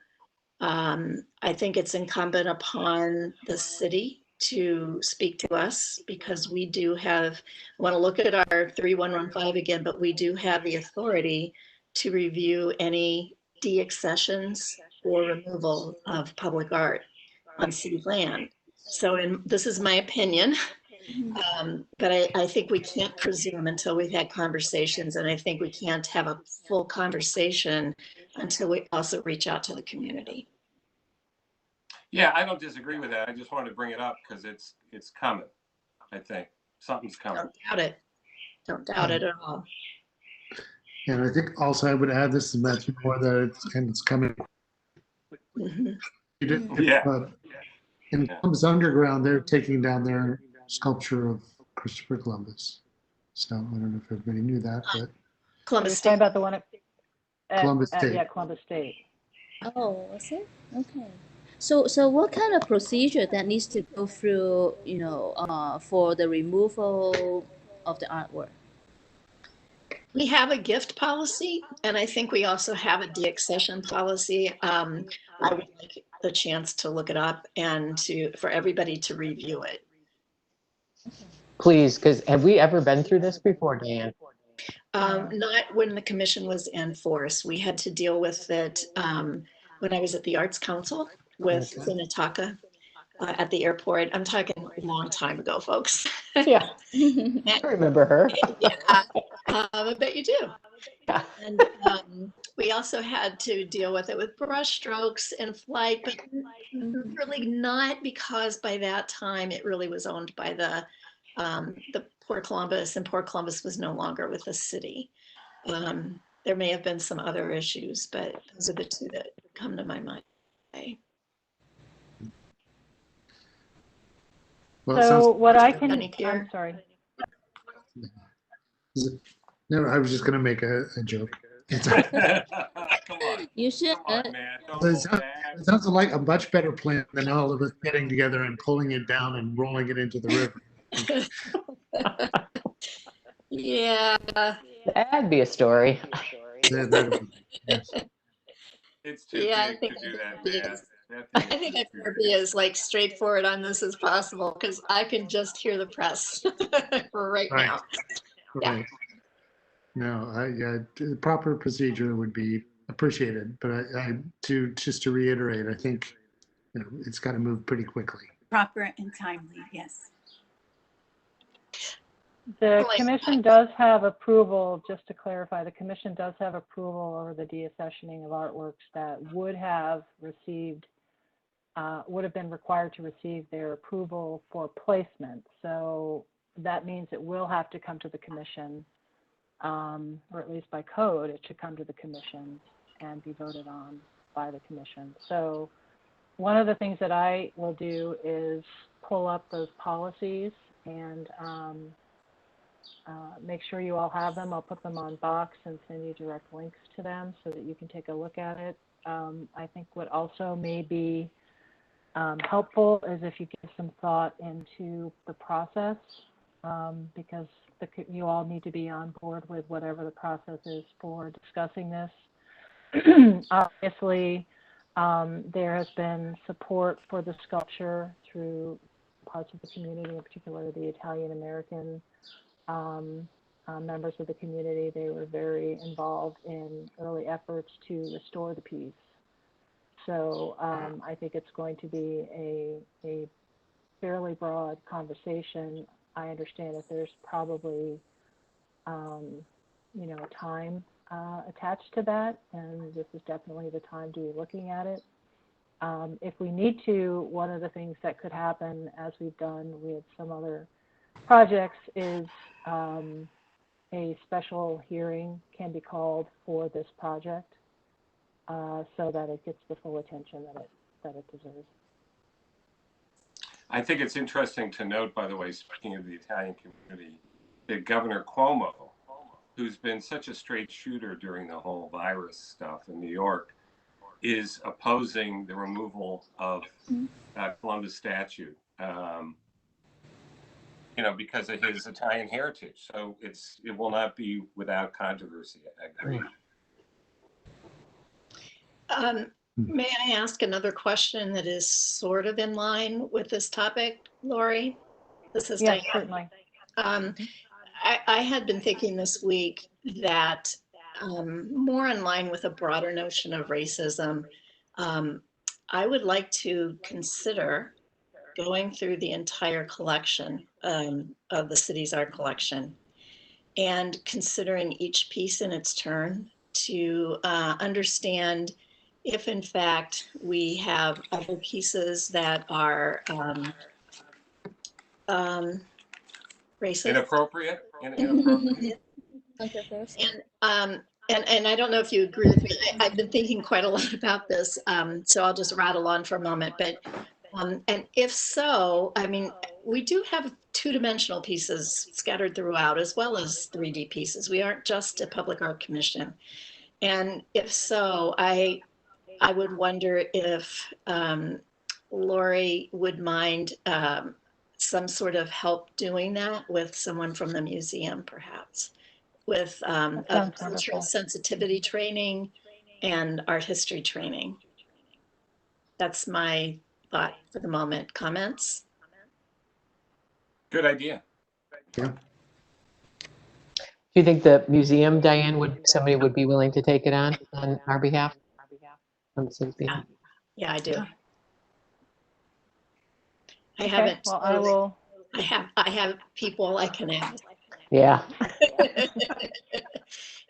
I think it's incumbent upon the city to speak to us, because we do have, I want to look at our 3115 again, but we do have the authority to review any deaccessions or removal of public art on city land. So this is my opinion, but I think we can't presume until we've had conversations, and I think we can't have a full conversation until we also reach out to the community. Yeah, I don't disagree with that. I just wanted to bring it up because it's coming. I think something's coming. Don't doubt it. Don't doubt it at all. And I think also I would add, this is Matthew Moore, that it's coming. Yeah. But in Columbus Underground, they're taking down their sculpture of Christopher Columbus. So I don't know if everybody knew that, but Columbus State. State. About the one at Columbus State. Yeah, Columbus State. Oh, was it? Okay. So what kind of procedure that needs to go through, for the removal of the artwork? We have a gift policy, and I think we also have a deaccession policy. I would like the chance to look it up and for everybody to review it. Please, because have we ever been through this before, Diane? Not when the commission was in force. We had to deal with it when I was at the Arts Council with Sinataka at the airport. I'm talking a long time ago, folks. Yeah, I remember her. Yeah, I bet you do. Yeah. And we also had to deal with it with brush strokes and flight, but really not, because by that time it really was owned by the Port Columbus, and Port Columbus was no longer with the city. There may have been some other issues, but those are the two that come to my mind. Well, So what I can, Funny, Pierre. I'm sorry. No, I was just going to make a joke. Come on. You should. Come on, man. Don't It hold sounds, back. it sounds like a much better plan than all of us getting together and pulling it down and rolling it into the river. Yeah. That'd be a story. Yes. It's too Yeah, I big think to do that, it Matt. is. That I thing think is I too better big. be as like straightforward on this as possible because I can just hear the press right Right. now. Yeah. Right. No, the proper procedure would be appreciated, but just to reiterate, I think it's got to move pretty quickly. Proper and timely, yes. The commission does have approval, just to clarify, the commission does have approval over the deaccessioning of artworks that would have received, would have been required to receive their approval for placement. So that means it will have to come to the commission, or at least by code, it should come to the commission and be voted on by the commission. So one of the things that I will do is pull up those policies and make sure you all have them. I'll put them on Box and send you direct links to them so that you can take a look at it. I think what also may be helpful is if you give some thought into the process, because you all need to be on board with whatever the process is for discussing this. Obviously, there has been support for the sculpture through parts of the community, in particular the Italian American members of the community. They were very involved in early efforts to restore the piece. So I think it's going to be a fairly broad conversation. I understand that there's probably, time attached to that, and this is definitely the time to be looking at it. If we need to, one of the things that could happen, as we've done with some other projects, is a special hearing can be called for this project so that it gets the full attention that it deserves. I think it's interesting to note, by the way, speaking of the Italian community, that Governor Cuomo, who's been such a straight shooter during the whole virus stuff in New York, is opposing the removal of Columbus statue, because of his Italian heritage. So it will not be without controversy. I agree. May I ask another question that is sort of in line with this topic, Lori? This is Yes, Diane. certainly. I had been thinking this week that more in line with a broader notion of racism, I would like to consider going through the entire collection of the city's art collection and considering each piece in its turn to understand if in fact we have other pieces that are racist. Inappropriate. And I don't know if you agree with me. I've been thinking quite a lot about this, so I'll just rattle on for a moment. But and if so, I mean, we do have two-dimensional pieces scattered throughout, as well as 3D pieces. We aren't just a public art commission. And if so, I would wonder if Lori would mind some sort of help doing that with someone from the museum, perhaps, with a cultural sensitivity training and art history training. That's my thought for the moment. Comments? Good idea. Yeah. Do you think the museum, Diane, somebody would be willing to take it on our behalf? On the city's behalf? Yeah, I do. I Okay, haven't. well, I will. I have people I can ask. Yeah.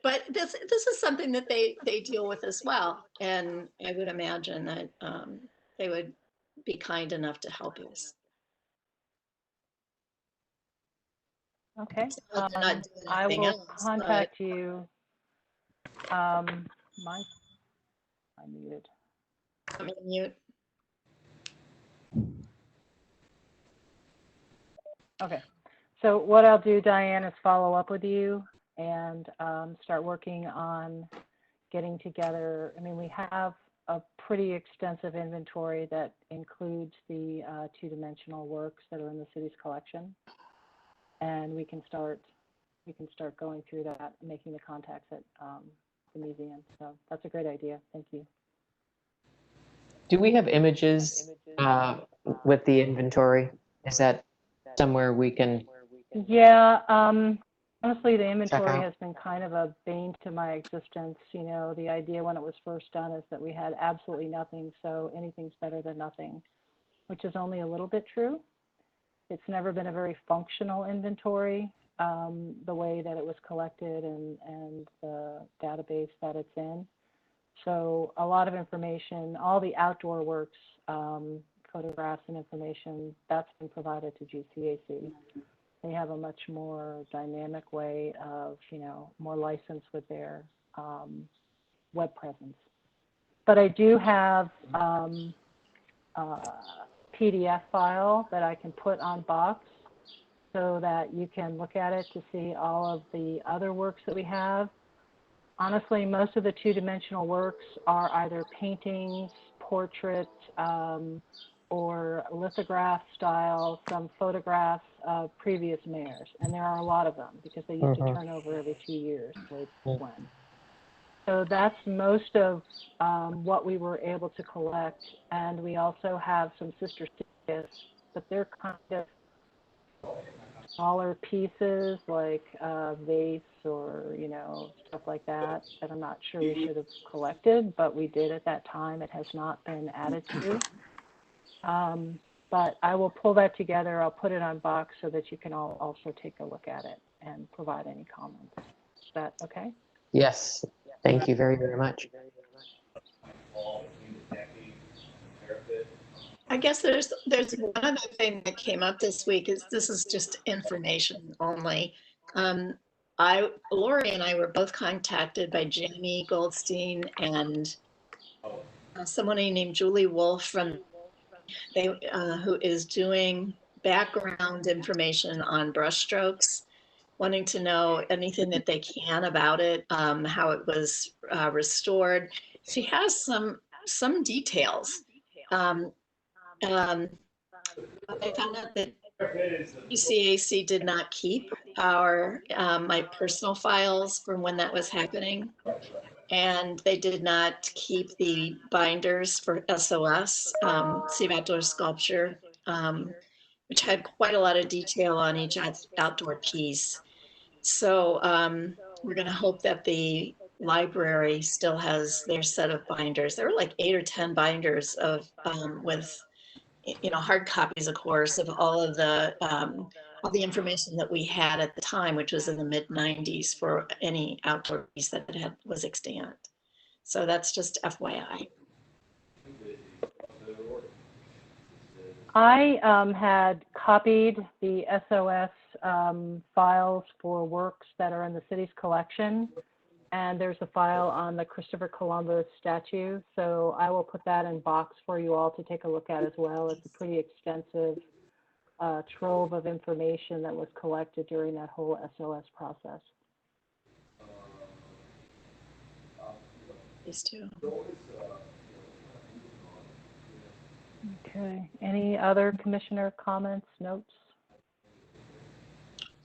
But this is something that they deal with as well, and I would imagine that they would be kind enough to help us. Okay. I will contact you. I'm muted. I'm mute. Okay. So what I'll do, Diane, is follow up with you and start working on getting together. I mean, we have a pretty extensive inventory that includes the two-dimensional works that are in the city's collection. And we can start we can start going through that and making the contacts at the museum. So that's a great idea. Thank you. Do we have images with the inventory? Is that somewhere we can? Yeah, honestly, the inventory out? has been kind of a bane to my existence. You know, the idea when it was first done is that we had absolutely nothing, so anything's better than nothing, which is only a little bit true. It's never been a very functional inventory, the way that it was collected and the database that it's in. So a lot of information, all the outdoor works, photographs and information, that's been provided to GCAC. They have a much more dynamic way of, you know, more license with their web presence. But I do have a PDF file that I can put on Box so that you can look at it to see all of the other works that we have. Honestly, most of the two-dimensional works are either paintings, portraits, or lithograph style, some photographs of previous mayors. And there are a lot of them because they used to turn over every 2 years way back when. So that's most of what we were able to collect. And we also have some sister cities, but they're kind of smaller pieces like vase or, you know, stuff like that I'm not sure we should have collected, but we did at that time. It has not been added to. But I will pull that together. I'll put it on Box so that you can all also take a look at it and provide any comments. Is that okay? Yes. Thank you very, very much. I guess there's one other thing that came up this week. This is just information only. Lori and I were both contacted by Jamie Goldstein and someone named Julie Wolf from who is doing background information on brushstrokes, wanting to know anything that they can about it, how it was restored. She has some details. I found out that ECAC did not keep my personal files from when that was happening. And they did not keep the binders for SOS, Save Outdoor Sculpture, which had quite a lot of detail on each outdoor piece. So we're going to hope that the library still has their set of binders. There were like 8 or 10 binders of with, you know, hard copies, of course, of all the information that we had at the time, which was in the mid-90s for any outdoor piece that was extant. So that's just FYI. I had copied the SOS files for works that are in the city's collection, and there's a file on the Christopher Columbus statue, so I will put that in Box for you all to take a look at as well. It's a pretty extensive trove of information that was collected during that whole SOS process. These two. Okay, any other commissioner comments, notes?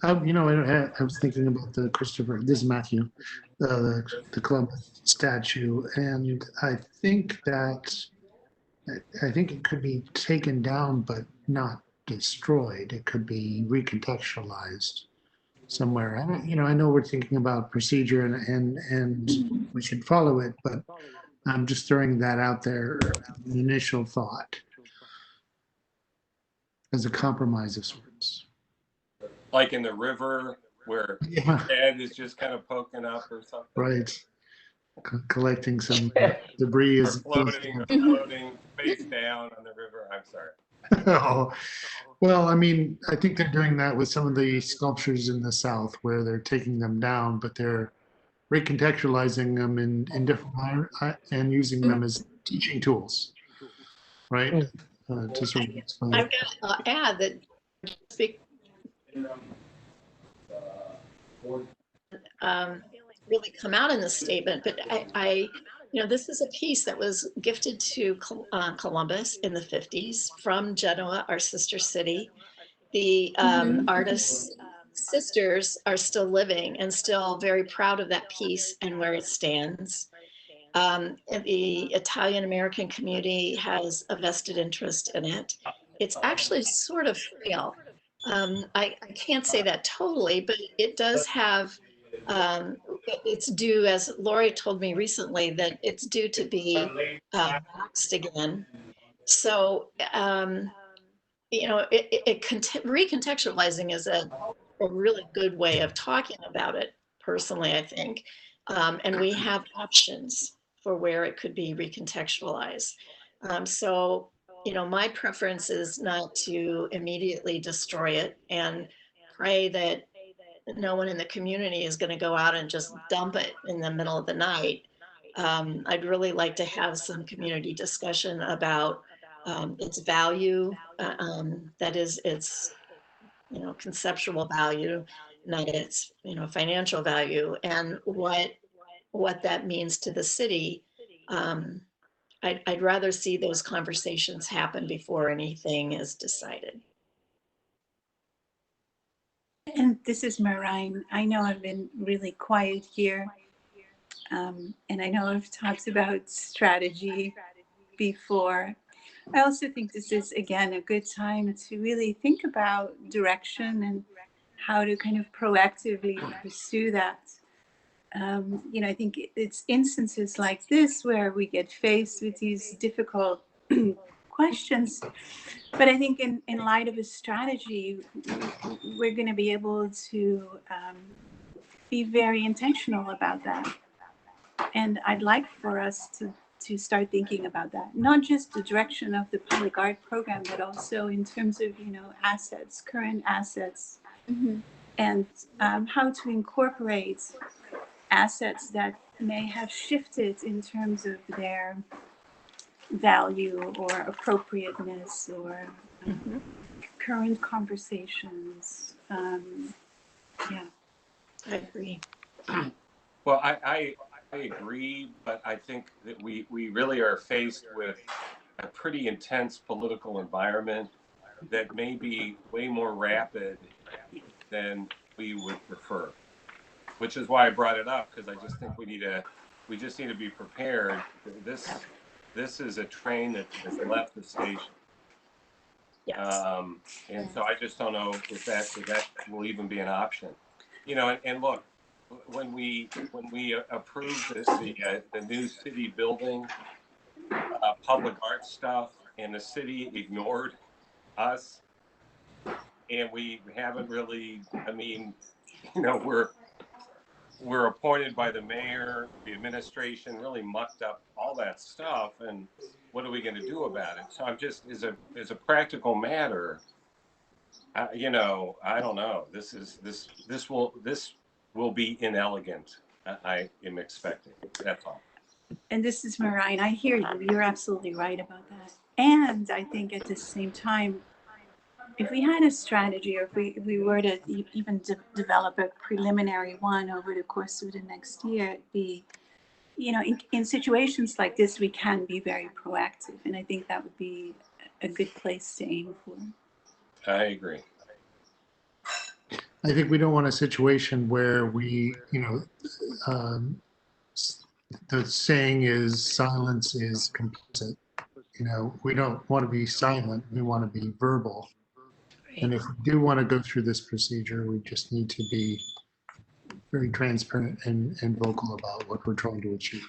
You know, I was thinking about the Christopher, this is Matthew, the Columbus statue, and I think it could be taken down, but not destroyed. It could be recontextualized somewhere. I know we're thinking about procedure and we should follow it, but I'm just throwing that out there, an initial thought, as a compromise of sorts. Like in the river where Yeah. head is just kind of poking up or something. Right. Collecting some debris is floating face down on the river. I'm sorry. Oh, well, I mean, I think they're doing that with some of the sculptures in the South where they're taking them down, but they're recontextualizing them in different and using them as teaching tools, right? To sort of explain. I've got to add that really come out in this statement, but this is a piece that was gifted to Columbus in the 50s from Genoa, our sister city. The artist sisters are still living and still very proud of that piece and where it stands. The Italian American community has a vested interest in it. It's actually sort of frail. I can't say that totally, but it does have, it's due, as Lori told me recently, that it's due to be boxed again. So, recontextualizing is a really good way of talking about it, personally, I think. And we have options for where it could be recontextualized. So, my preference is not to immediately destroy it and pray that no one in the community is going to go out and just dump it in the middle of the night. I'd really like to have some community discussion about its value, that is its, conceptual value, not its, financial value, and what that means to the city. I'd rather see those conversations happen before anything is decided. And this is Marine. I know I've been really quiet here. And I know I've talked about strategy before. I also think this is, again, a good time to really think about direction and how to kind of proactively pursue that. I think it's instances like this where we get faced with these difficult questions. But I think in light of a strategy, we're going to be able to be very intentional about that. And I'd like for us to start thinking about that, not just the direction of the public art program, but also in terms of, assets, current assets, and how to incorporate assets that may have shifted in terms of their value or appropriateness or current conversations. Yeah. I agree. Well, I agree, but I think that we really are faced with a pretty intense political environment that may be way more rapid than we would prefer, which is why I brought it up, because I just think we just need to be prepared. This is a train that has left the station. Yes. And so I just don't know if that will even be an option. And look, when we approved the new city building, public art stuff, and the city ignored us, and we haven't really, we're appointed by the mayor, the administration really mucked up all that stuff, and what are we going to do about it? So I'm just, as a practical matter, I don't know. This will be inelegant. I am expecting. That's all. And this is Marine. I hear you. You're absolutely right about that. And I think at the same time, if we had a strategy, or if we were to even develop a preliminary one over the course of the next year, it'd be, in situations like this, we can be very proactive. And I think that would be a good place to aim for. I agree. I think we don't want a situation where we, the saying is silence is complicit. We don't want to be silent. We want to be verbal. And if we do want to go through this procedure, we just need to be very transparent and vocal about what we're trying to achieve.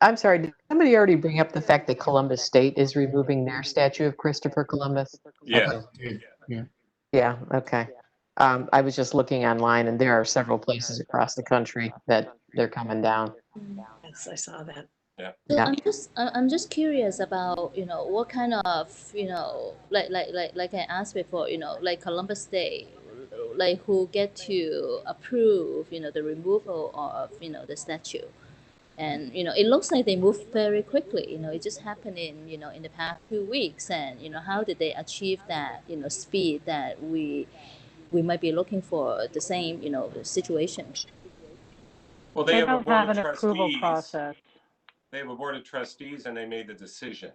I'm sorry, did somebody already bring up the fact that Columbus State is removing their statue of Christopher Columbus? Yeah. Okay. Yeah. Yeah, okay. I was just looking online, and there are several places across the country that they're coming down. Yes, I saw that. Yeah. So Yeah. I'm just curious about what kind of like I asked before, like Columbus Day, like who get to approve the removal of the statue. And it looks like they moved very quickly. It just happened in the past few weeks. And how did they achieve that speed that we might be looking for the same situation? Well, They have a don't board have of an approval trustees. process. They have a board of trustees, and they made the decision.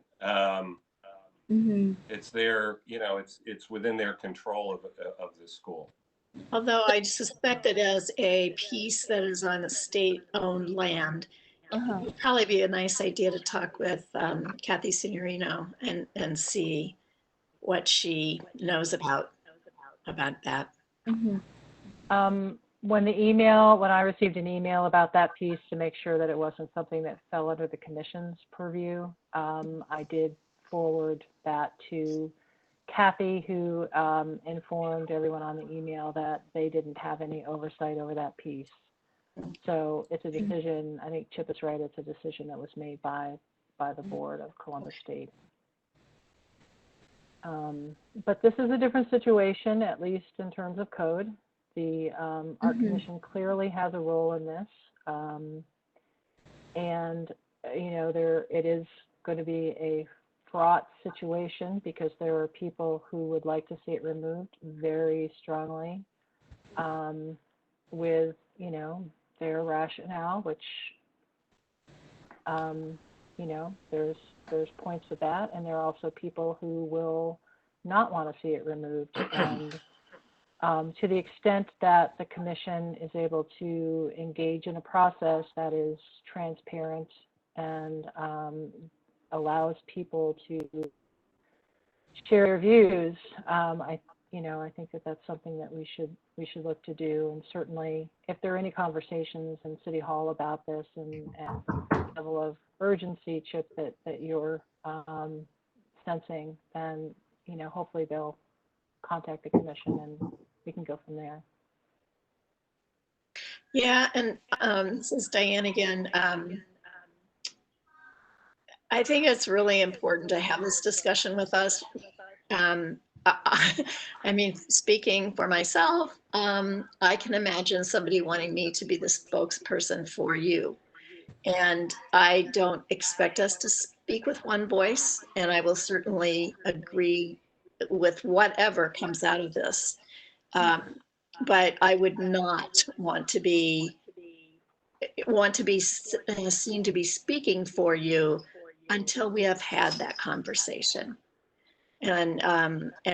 Mm-hmm. It's their, it's within their control of the school. Although I suspect that as a piece that is on a state-owned land, Uh-huh. it would probably be a nice idea to talk with Kathy Signorino and see what she knows about that. Mm-hmm. When I received an email about that piece to make sure that it wasn't something that fell under the commission's purview, I did forward that to Kathy, who informed everyone on the email that they didn't have any oversight over that piece. So it's a decision, I think Chip is right, it's a decision that was made by the board of Columbus State. But this is a different situation, at least in terms of code. The Art Commission clearly has a role in this. And, it is going to be a fraught situation because there are people who would like to see it removed very strongly with, their rationale, which, there's points with that. And there are also people who will not want to see it removed. And to the extent that the commission is able to engage in a process that is transparent and allows people to share their views, I think that that's something that we should look to do. And certainly, if there are any conversations in City Hall about this and the level of urgency, Chip, that you're sensing, then hopefully they'll contact the commission and we can go from there. Yeah, and this is Diane again. I think it's really important to have this discussion with us. I mean, speaking for myself, I can imagine somebody wanting me to be the spokesperson for you. And I don't expect us to speak with one voice, and I will certainly agree with whatever comes out of this. But I would not want to be seen to be speaking for you until we have had that conversation and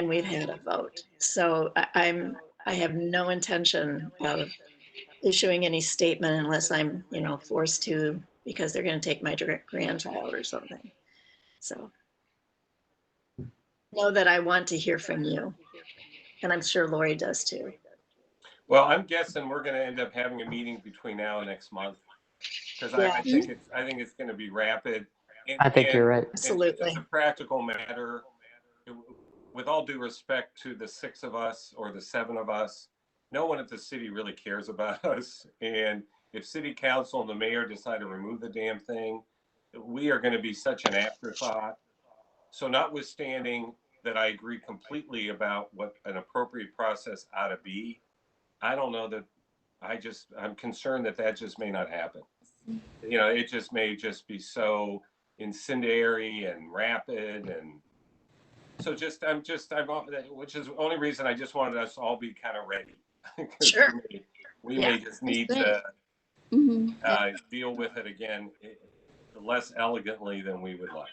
we've had a vote. So I have no intention of issuing any statement unless I'm forced to, because they're going to take my grandchild or something. So know that I want to hear from you, and I'm sure Lori does too. Well, I'm guessing we're going to end up having a meeting between now and next month, because I think it's going to be rapid. I think you're right. Absolutely. It's a practical matter. With all due respect to the 6 of us or the 7 of us, no one at the city really cares about us. And if city council and the mayor decide to remove the damn thing, we are going to be such an afterthought. So notwithstanding that I agree completely about what an appropriate process ought to be, I don't know that I'm concerned that just may not happen. It just may just be so incendiary and rapid. And so which is the only reason I just wanted us to all be kind of ready. Sure. We may just need to deal with it again less elegantly than we would like.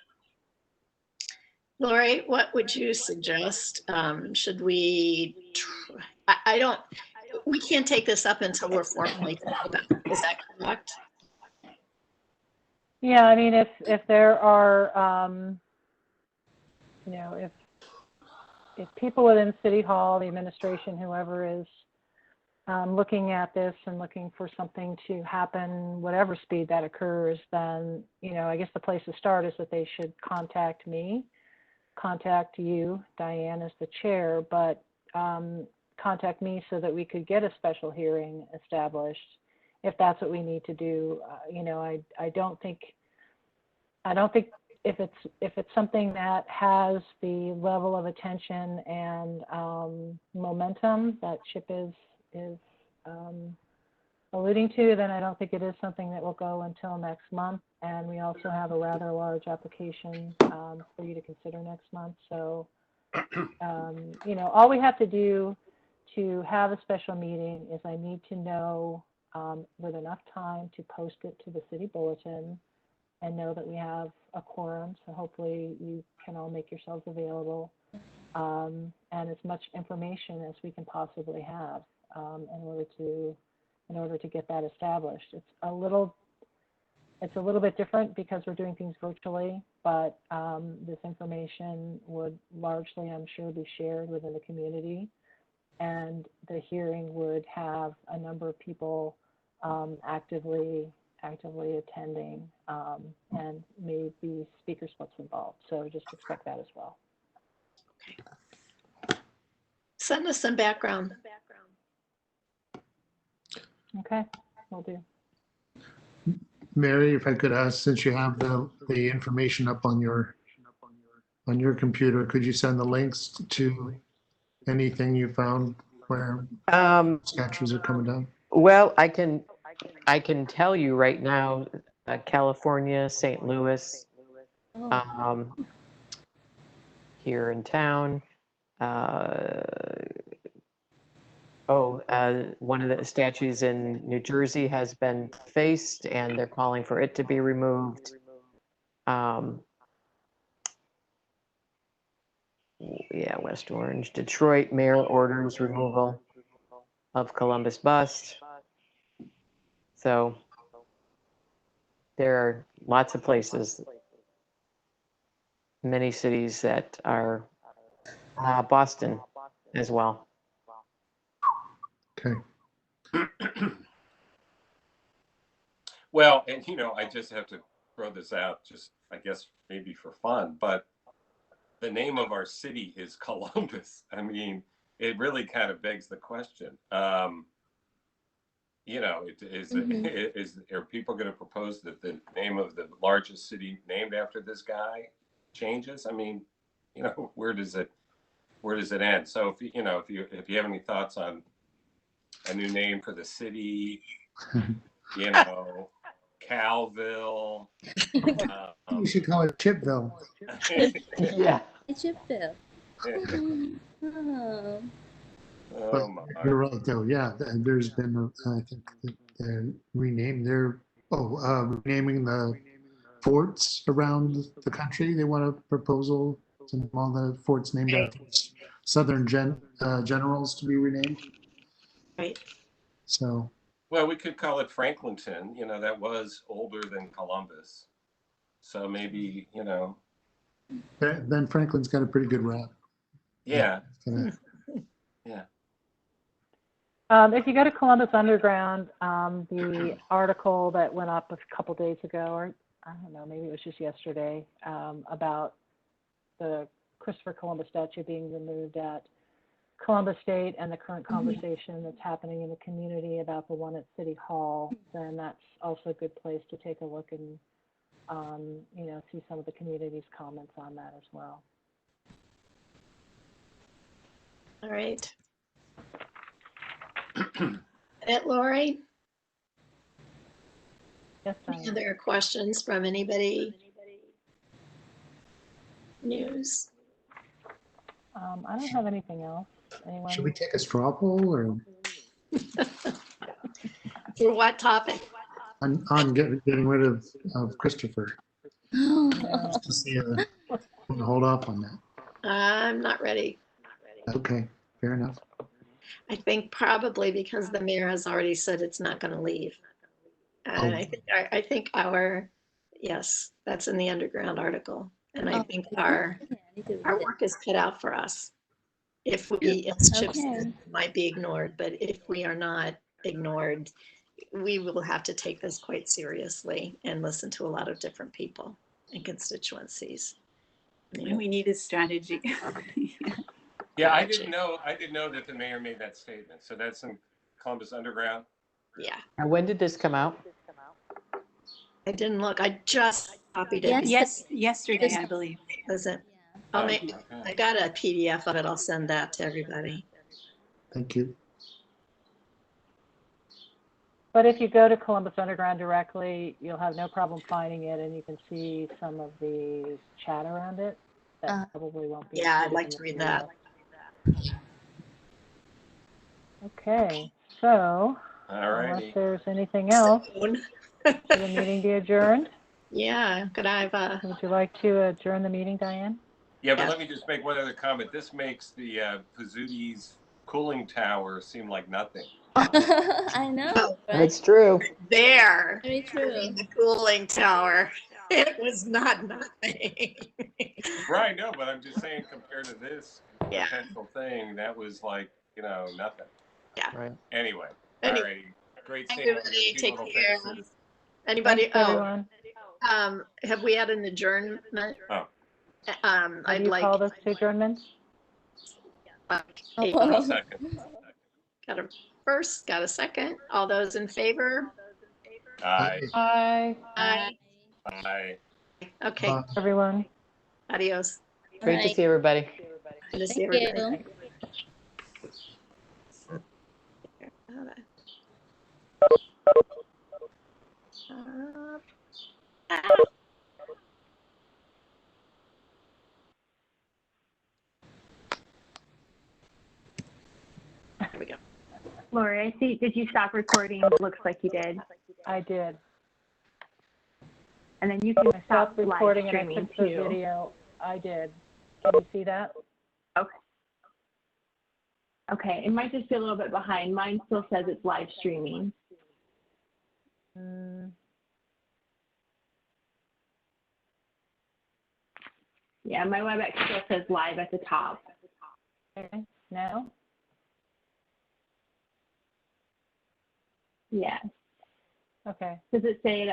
Lori, what would you suggest? Should we? We can't take this up until we're formally talking about it. Is that correct? Yeah, I mean, if there are, if people within City Hall, the administration, whoever is looking at this and looking for something to happen, whatever speed that occurs, then, I guess the place to start is that they should contact me, contact you, Diane, as the chair, but contact me so that we could get a special hearing established if that's what we need to do. I don't think if it's something that has the level of attention and momentum that Chip is alluding to, then I don't think it is something that will go until next month. And we also have a rather large application for you to consider next month. So, all we have to do to have a special meeting is I need to know with enough time to post it to the city bulletin know that we have a quorum. So hopefully you can all make yourselves available, and as much information as we can possibly have in order to get that established. It's a little bit different because we're doing things virtually, but this information would largely, I'm sure, be shared within the community, and the hearing would have a number of people actively attending, and maybe speaker splits involved. So just expect that as well. Okay. Send us some background. Okay, will do. Mary, if I could ask, since you have the information up on your computer, could you send the links to anything you found where statues are coming down? Well, I can tell you right now, California, St. Louis, here in town. One of the statues in New Jersey has been defaced, and they're calling for it to be removed. Yeah, West Orange. Detroit mayor orders removal of Columbus bust. So there are lots of places, many cities that are, Boston as well. Okay. Well, and I just have to throw this out, just I guess maybe for fun, but the name of our city is Columbus. I mean, it really kind of begs the question. Are people going to propose that the name of the largest city named after this guy changes? I mean, where does it end? So if you have any thoughts on a new name for the city, Calville. You should call it Chipville. Yeah. Chipville. Oh my. You're right, though. Yeah, there's been, I think, they're renaming the forts around the country. They want a proposal to all the forts named after Southern generals to be renamed. Right. So. Well, we could call it Franklinton. That was older than Columbus. So maybe, Ben Franklin's got a pretty good rap. Yeah. Yeah. If you go to Columbus Underground, the article that went up a couple days ago, or I don't know, maybe it was just yesterday, about the Christopher Columbus statue being removed at Columbus State and the current conversation that's happening in the community about the one at City Hall, then that's also a good place to take a look and see some of the community's comments on that as well. All right. Lori? Yes, any other questions from anybody? News? I don't have anything else. Anyone? Should we take a straw poll or For what topic? on getting rid of Christopher? Just to see hold off on that. I'm not ready. Okay, fair enough. I think probably because the mayor has already said it's not going to leave. And I think yes, that's in the Underground article. And I think our work is cut out for us. If as Chip said, might be ignored, but if we are not ignored, we will have to take this quite seriously and listen to a lot of different people and constituencies. We need a strategy. Yeah, I didn't know that the mayor made that statement. So that's in Columbus Underground. Yeah. And when did this come out? I didn't look. I just copied it. Yes, yesterday, I believe. Was it? I got a PDF of it. I'll send that to everybody. Thank you. But if you go to Columbus Underground directly, you'll have no problem finding it, and you can see some of the chat around it. That probably won't be. Yeah, I'd like to read that. Okay, so unless there's anything else, will the meeting be adjourned? Yeah, could I have Would you like to adjourn the meeting, Diane? Yeah, but Yes. let me just make one other comment. This makes the Pizzuti's cooling tower seem like nothing. I know, right? That's true. there? Very true. The cooling tower. It was not nothing. Right, no, but I'm just saying compared to this Yeah. potential thing, that was like, nothing. Right. Anyway, Anyway. all righty. Great Thank seeing all everybody. your cute Take little care. faces. Anybody? Thanks, everyone. Have we had an adjournment? Oh. Have I'd you like. called us to adjournment? Hey, I'll second. got a first, got a second. All those in favor? Aye. Bye, Aye. Aye. Okay. everyone. Adios. Great to Right. see everybody. Good to see Thank everybody. you. There we go. Lori, I see, did you stop recording? Looks like you did. I did. And then you can I stop stopped recording live and I streaming fixed the too. video. I did. Can you see that? Okay. Okay, it might just be a little bit behind. Mine still says it's live streaming. Yeah, my WebEx still says live at the top. Okay, now? Yeah. Okay. Does it say that